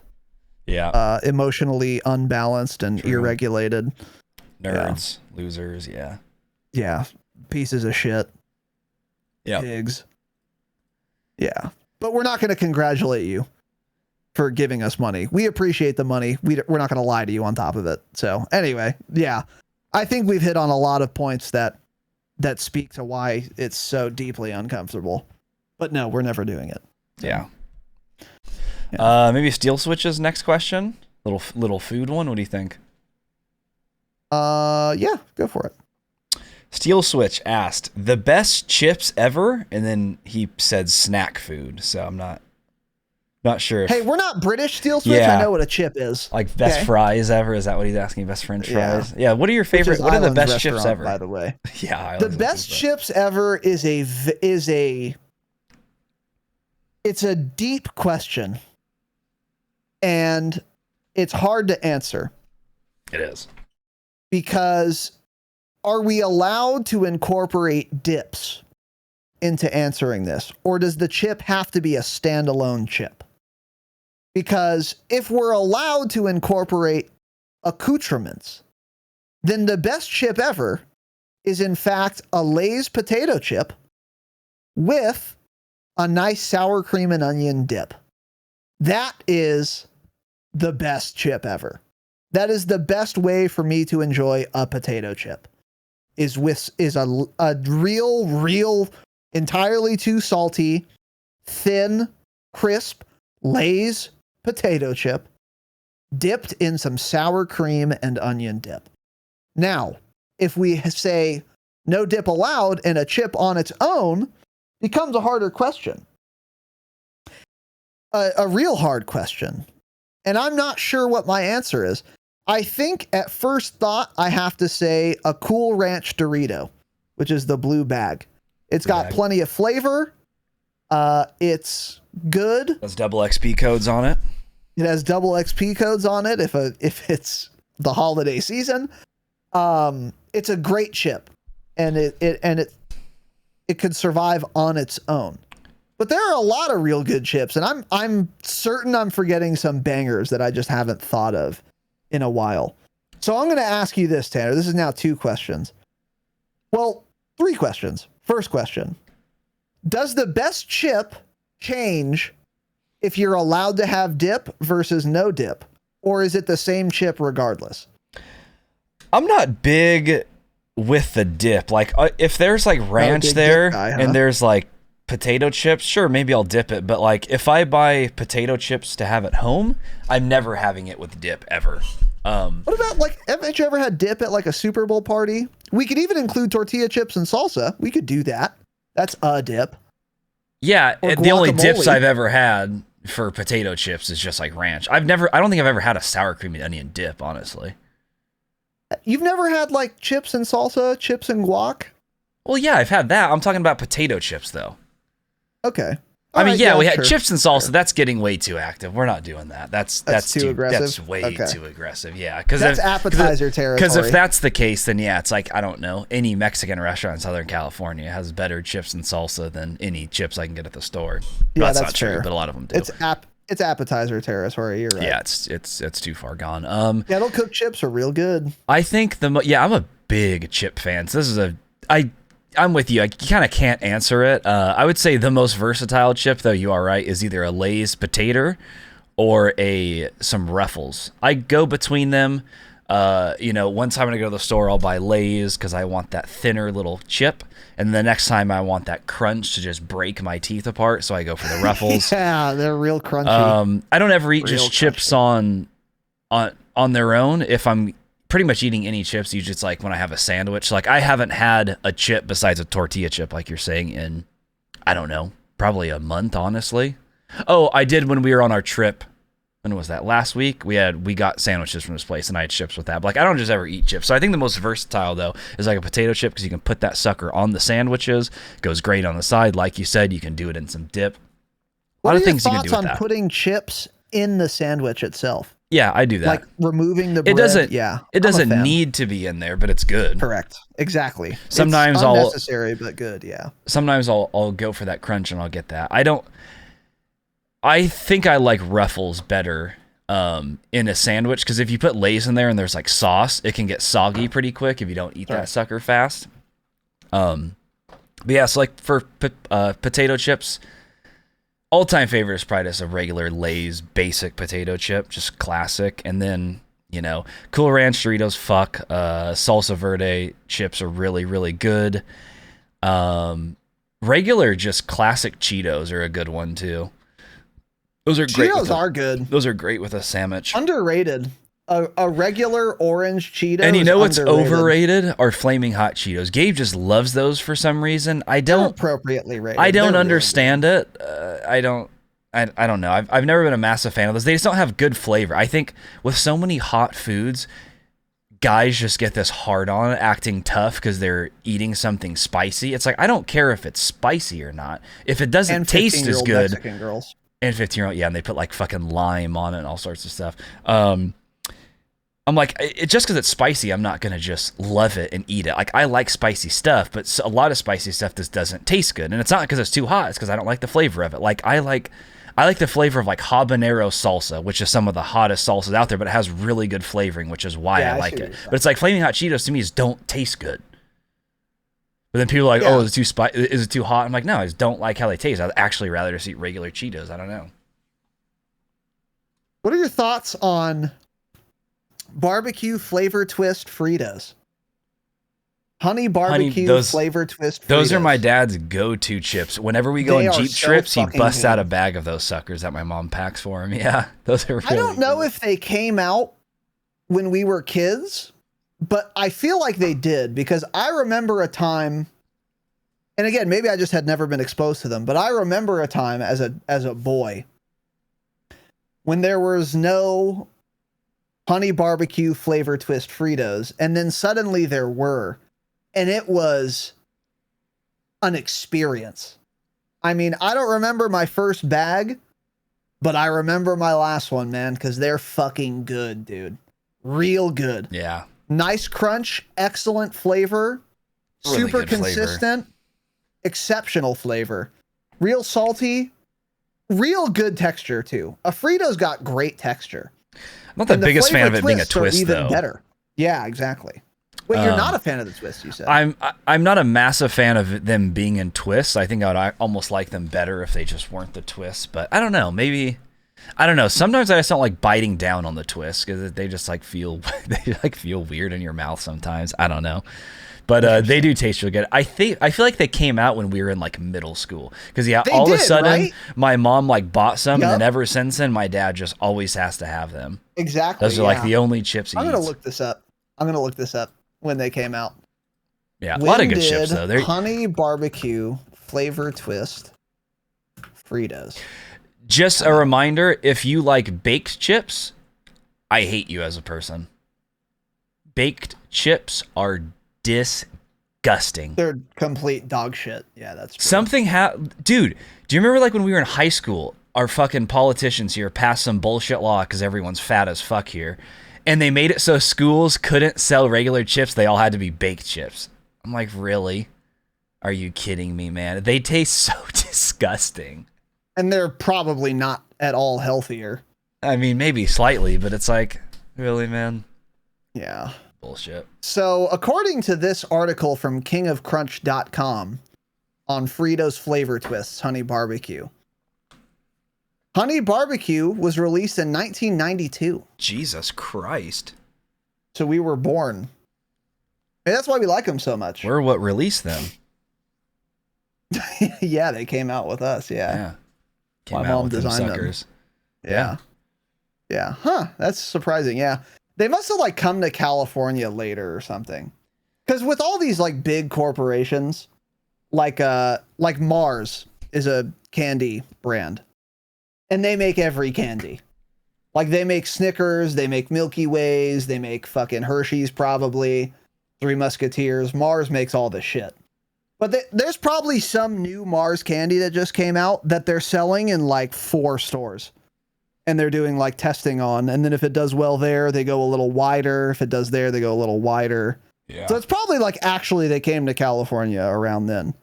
emotionally unbalanced and irregulated. Nerds, losers, Yeah, pieces of shit. Yeah. Pigs. Yeah. But we're not going to congratulate you for giving us money. We appreciate the money. We're not going to lie to you on top of it. So anyway, yeah, I think we've hit on a lot of points that speak to why it's so deeply uncomfortable. But no, we're never doing it. Yeah. Maybe Steel Switch's next question. Little food one. What do you think? Yeah, go for it. Steel Switch asked the best chips ever, and then he said snack food. So I'm not sure. Hey, we're not British, Steel Switch. I know what a chip is. Like best fries ever? Is that what he's asking? Best French fries? Yeah. What are your favorite? What are the best chips ever? By the way, yeah, the best chips ever is it's a deep question, and it's hard to answer. It is. Because are we allowed to incorporate dips into answering this? Or does the chip have to be a standalone chip? Because if we're allowed to incorporate accoutrements, then the best chip ever is in fact a Lay's potato chip with a nice sour cream and onion dip. That is the best chip ever. That is the best way for me to enjoy a potato chip. Is a real, entirely too salty, thin, crisp Lay's potato chip dipped in some sour cream and onion dip. Now, if we say no dip allowed and a chip on its own, becomes a harder question. A real hard question. And I'm not sure what my answer is. I think at first thought, I have to say a Cool Ranch Dorito, which is the blue bag. It's got plenty of flavor. It's good. It has double XP codes on it. It has double XP codes on it if it's the holiday season. It's a great chip, and it could survive on its own. But there are a lot of real good chips, and I'm certain I'm forgetting some bangers that I just haven't thought of in a while. So I'm going to ask you this, Tanner. This is now 2 questions. Well, 3 questions. First question. Does the best chip change if you're allowed to have dip versus no dip? Or is it the same chip regardless? I'm not big with the dip. Like if there's like ranch there and there's like potato chips, sure, maybe I'll dip it. But like if I buy potato chips to have at home, I'm never having it with dip ever. What about like, haven't you ever had dip at like a Super Bowl party? We could even include tortilla chips and salsa. We could do that. That's a dip. Yeah, the only dips I've ever had for potato chips is just like ranch. I don't think I've ever had a sour cream and onion dip, honestly. You've never had like chips and salsa, chips and guac? Well, yeah, I've had that. I'm talking about potato chips, though. Okay. I mean, right, yeah, we had sure. chips and salsa. Sure. That's getting way too active. We're not doing that. That's too aggressive. That's way too aggressive. Yeah, because that's appetizer territory. Because if that's the case, then yeah, it's like I don't know. Any Mexican restaurant in Southern California has better chips and salsa than any chips I can get at the store. Yeah, that's not fair. true, but a lot of them do. It's appetizer territory. You're right. Yeah, it's too far gone. Kettle cooked chips are real good. I think I'm a big chip fan. So this is I'm with you. I kind of can't answer it. I would say the most versatile chip, though, you are right, is either a Lay's potato or some Ruffles. I go between them. One time when I go to the store, I'll buy Lay's because I want that thinner little chip. And the next time I want that crunch to just break my teeth apart, so I go for the Ruffles. Yeah, they're real crunchy. I don't ever eat just chips on their own. If I'm pretty much eating any chips, usually it's like when I have a sandwich. Like I haven't had a chip besides a tortilla chip, like you're saying, in I don't know, probably a month, honestly. Oh, I did when we were on our trip. When was that? Last week we got sandwiches from this place and I had chips with that. But like I don't just ever eat chips. So I think the most versatile though is like a potato chip because you can put that sucker on the sandwiches. It goes great on the side, like you said. You can do it in some dip. A lot of things you can do with that. What are your thoughts on putting chips in the sandwich itself? Yeah, I do that. Like removing the bread. It doesn't need to be in there, but it's good. Correct. Exactly. Sometimes it's unnecessary, but good. Yeah. Sometimes I'll go for that crunch and I'll get that. I think I like Ruffles better in a sandwich because if you put Lay's in there and there's like sauce, it can get soggy pretty quick if you don't eat that sucker fast. But yeah, so like for potato chips, all-time favorite is probably just a regular Lay's basic potato chip, just classic. And then, Cool Ranch Doritos, Salsa Verde chips are really, really good. Regular, just classic Cheetos are a good one too. Those are great. Cheetos are good. Those are great with a sandwich. Underrated. A regular orange Cheeto. And you know what's overrated? Are Flaming Hot Cheetos. Gabe just loves those for some reason. They're appropriately rated. I don't understand it. I don't know. I've never been a massive fan of those. They just don't have good flavor. I think with so many hot foods, guys just get this hard on acting tough because they're eating something spicy. It's like I don't care if it's spicy or not. If it doesn't taste as good. Mexican girls. And 15-year-old, yeah, and they put like fucking lime on it and all sorts of stuff. I'm like, just because it's spicy, I'm not gonna just love it and eat it. Like I like spicy stuff, but a lot of spicy stuff just doesn't taste good, and it's not because it's too hot. It's because I don't like the flavor of it. Like I like the flavor of like habanero salsa, which is some of the hottest salsas out there, but it has really good flavoring, which is why I like it. But it's like Flaming Hot Cheetos to me just don't taste good. But then people are like, oh, is it too hot? I'm like, no, I just don't like how they taste. I'd actually rather just eat regular Cheetos. I don't know. What are your thoughts on barbecue flavor twist Fritos? Honey barbecue flavor twist Fritos. Those are my dad's go-to chips. Whenever we go on Jeep trips, he busts out a bag of those suckers that my mom packs for him. Yeah, those are really I don't know if they came out when we were kids, but I feel like they did because I remember a time, and again, maybe I just had never been exposed to them, but I remember a time as a boy when there was no honey barbecue flavor twist Fritos, and then suddenly there were, and it was an experience. I mean, I don't remember my first bag, but I remember my last one, man, because they're fucking good, dude. Real good. Yeah. Nice crunch, excellent flavor, really super consistent, exceptional flavor. Real salty, real good texture, too. A Frito's got great texture. I'm not the biggest fan of it being a twist, even though. Better. Yeah, exactly. Wait, you're not a fan of the twist, you said. I'm not a massive fan of them being in twists. I think I would almost like them better if they just weren't the twists. But I don't know. Maybe, I don't know. Sometimes I just don't like biting down on the twists because they just like feel weird in your mouth sometimes. I don't know. But they do taste really good. I feel like they came out when we were in like middle school because all of a sudden right? My mom like bought some and then ever since then my dad just always has to have them. Exactly. Those are like the only chips he eats. I'm gonna look this up when they came out. Yeah, a lot of good chips though. Honey barbecue flavor twist Fritos. Just a reminder, if you like baked chips, I hate you as a person. Baked chips are disgusting. They're complete dog shit. Yeah, that's true. Dude, do you remember like when we were in high school, our fucking politicians here passed some bullshit law because everyone's fat as fuck here, and they made it so schools couldn't sell regular chips, they all had to be baked chips. I'm like, really? Are you kidding me, man? They taste so disgusting. And they're probably not at all healthier. I mean, maybe slightly, but it's like, really, man? Yeah. Bullshit. So, according to this article from kingofcrunch.com on Fritos Flavor Twists Honey Barbecue, Honey Barbecue was released in 1992. Jesus Christ. So we were born. And that's why we like them so much. We're what released them. Yeah, they came out with us. Yeah. Came My out mom with them designed suckers. them. Yeah. Huh. That's surprising. Yeah. They must have like come to California later or something. Because with all these like big corporations, like Mars is a candy brand. And they make every candy. Like they make Snickers, they make Milky Ways, they make fucking Hershey's probably, Three Musketeers. Mars makes all this shit. But there's probably some new Mars candy that just came out that they're selling in like 4 stores. And they're doing like testing on. And then if it does well there, they go a little wider. If it does there, they go a little wider. Yeah. So it's probably like actually they came to California around then.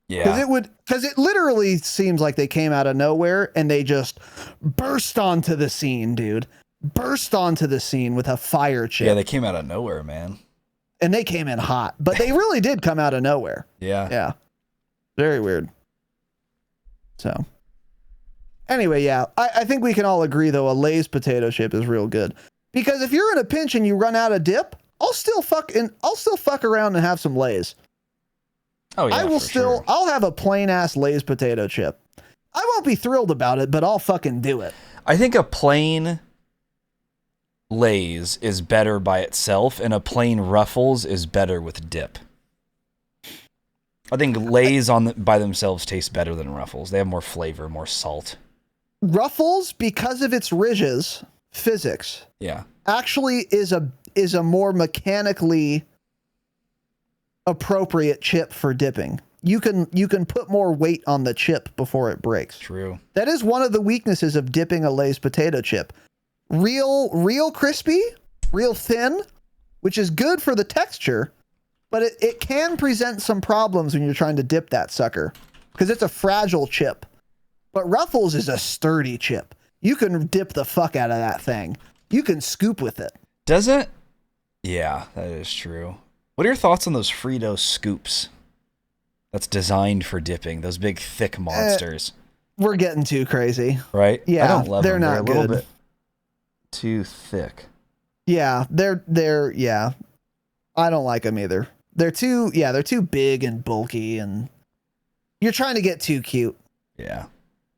Yeah. Because it literally seems like they came out of nowhere and they just burst onto the scene, dude. Burst onto the scene with a fire chip. Yeah, they came out of nowhere, man. And they came in hot, but they really did come out of nowhere. Yeah. Yeah. Very weird. So anyway, yeah, I think we can all agree though, a Lay's potato chip is real good. Because if you're in a pinch and you run out of dip, I'll still fuck around and have some Lay's. Oh yeah. I'll have a plain ass Lay's potato chip. I won't be thrilled about it, but I'll fucking do it. I think a plain Lay's is better by itself, and a plain Ruffles is better with dip. I think Lay's by themselves taste better than Ruffles. They have more flavor, more salt. Ruffles, because of its ridges, physics, actually is a more mechanically appropriate chip for dipping. You can put more weight on the chip before it breaks. True. That is one of the weaknesses of dipping a Lay's potato chip. Real crispy, real thin, which is good for the texture, but it can present some problems when you're trying to dip that sucker because it's a fragile chip. But Ruffles is a sturdy chip. You can dip the fuck out of that thing. You can scoop with it. Does it? Yeah, that is true. What are your thoughts on those Frito scoops? That's designed for dipping. Those big, thick monsters. We're getting too crazy. Right? Yeah, I don't love they're them. not They're a good. little bit too thick. Yeah, yeah. I don't like them either. They're too big and bulky, and you're trying to get too cute. Yeah.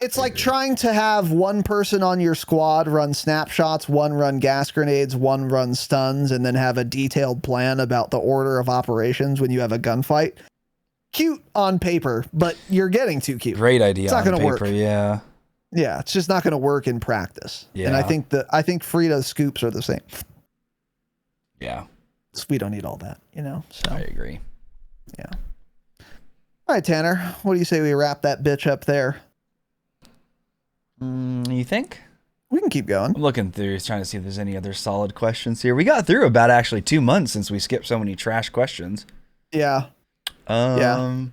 It's like trying to have one person on your squad run snapshots, one run gas grenades, one run stuns, and then have a detailed plan about the order of operations when you have a gunfight. Cute on paper, but you're getting too cute. Great idea. It's not going to work. Yeah. Yeah, it's just not going to work in practice. Yeah. And I think Frito's scoops are the same. Yeah. So we don't need all that, So I agree. Yeah. All right, Tanner. What do you say we wrap that bitch up there? You think? We can keep going. I'm looking through, trying to see if there's any other solid questions here. We got through about actually 2 months since we skipped so many trash questions. Yeah. Yeah.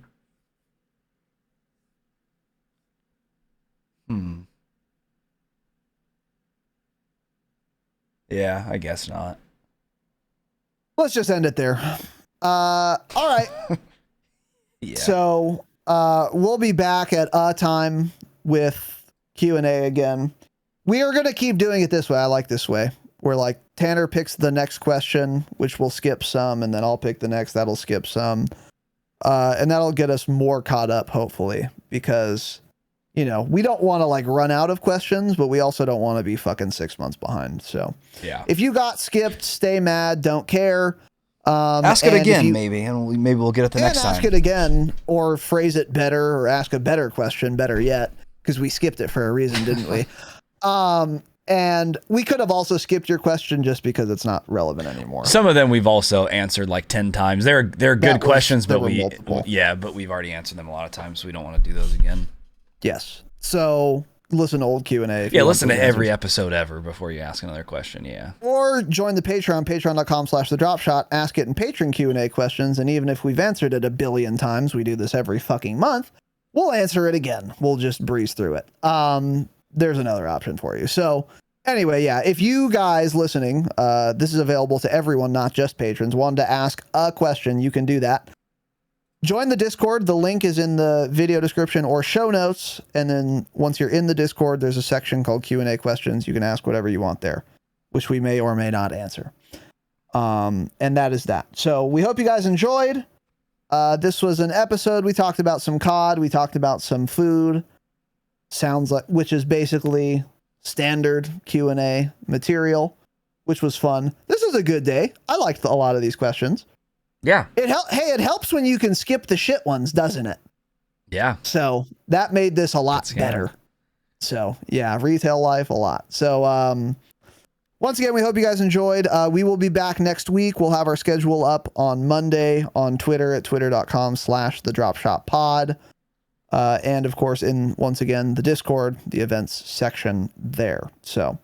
Yeah, I guess not. Let's just end it there. All right. Yeah. So we'll be back at a time with Q&A again. We are going to keep doing it this way. I like this way. Where like Tanner picks the next question, which will skip some, and then I'll pick the next, that'll skip some. And that'll get us more caught up, hopefully, because, we don't want to like run out of questions, but we also don't want to be fucking 6 months behind. So yeah, if you got skipped, stay mad, don't care. Ask it again, maybe, and maybe we'll get it the next time. Ask it again, or phrase it better, or ask a better question, better yet. because we skipped it for a reason, didn't we? And we could have also skipped your question just because it's not relevant anymore. Some of them we've also answered like 10 times. They're good questions, but we've already answered them a lot of times, so we don't want to do those again. Yes. So listen to old Q&A. Yeah, listen to every episode ever before you ask another question. Yeah. Or join the Patreon, patreon.com/thedropshot, ask it in patron Q&A questions. And even if we've answered it a billion times, we do this every fucking month, we'll answer it again. We'll just breeze through it. There's another option for you. So anyway, yeah, if you guys listening, this is available to everyone, not just patrons, wanted to ask a question, you can do that. Join the Discord. The link is in the video description or show notes. And then once you're in the Discord, there's a section called Q&A questions. You can ask whatever you want there, which we may or may not answer. And that is that. So we hope you guys enjoyed. This was an episode. We talked about some COD. We talked about some food. Sounds like, which is basically standard Q&A material, which was fun. This is a good day. I liked a lot of these questions. Yeah. It helps when you can skip the shit ones, doesn't it? Yeah. So that made this a lot better. So yeah, retail life a lot. So once again, we hope you guys enjoyed. We will be back next week. We'll have our schedule up on Monday on Twitter at twitter.com/thedropshotpod. And of course, once again, the Discord, the events section there. So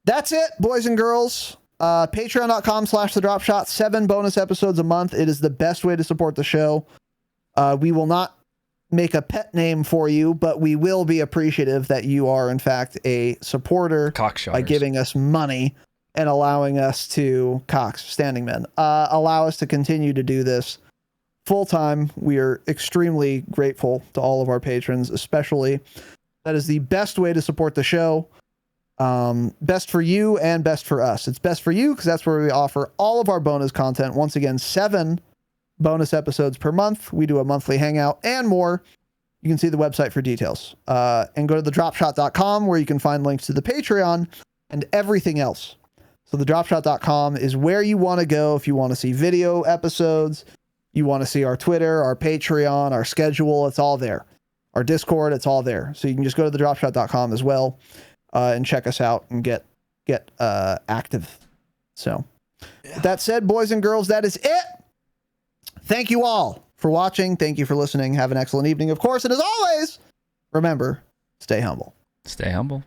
that's it, boys and girls. Patreon.com/thedropshot, 7 bonus episodes a month. It is the best way to support the show. We will not make a pet name for you, but we will be appreciative that you are, in fact, a supporter by giving us money and allowing us to standing men, allow us to continue to do this full time. We are extremely grateful to all of our patrons, especially. That is the best way to support the show. Best for you and best for us. It's best for you because that's where we offer all of our bonus content. Once again, 7 bonus episodes per month. We do a monthly hangout and more. You can see the website for details. And go to thedropshot.com where you can find links to the Patreon and everything else. So thedropshot.com is where you want to go if you want to see video episodes. You want to see our Twitter, our Patreon, our schedule. It's all there. Our Discord, it's all there. So you can just go to thedropshot.com as well. And check us out and get active. So with that said, boys and girls, that is it. Thank you all for watching. Thank you for listening. Have an excellent evening, of course. And as always, remember, stay humble. Stay humble.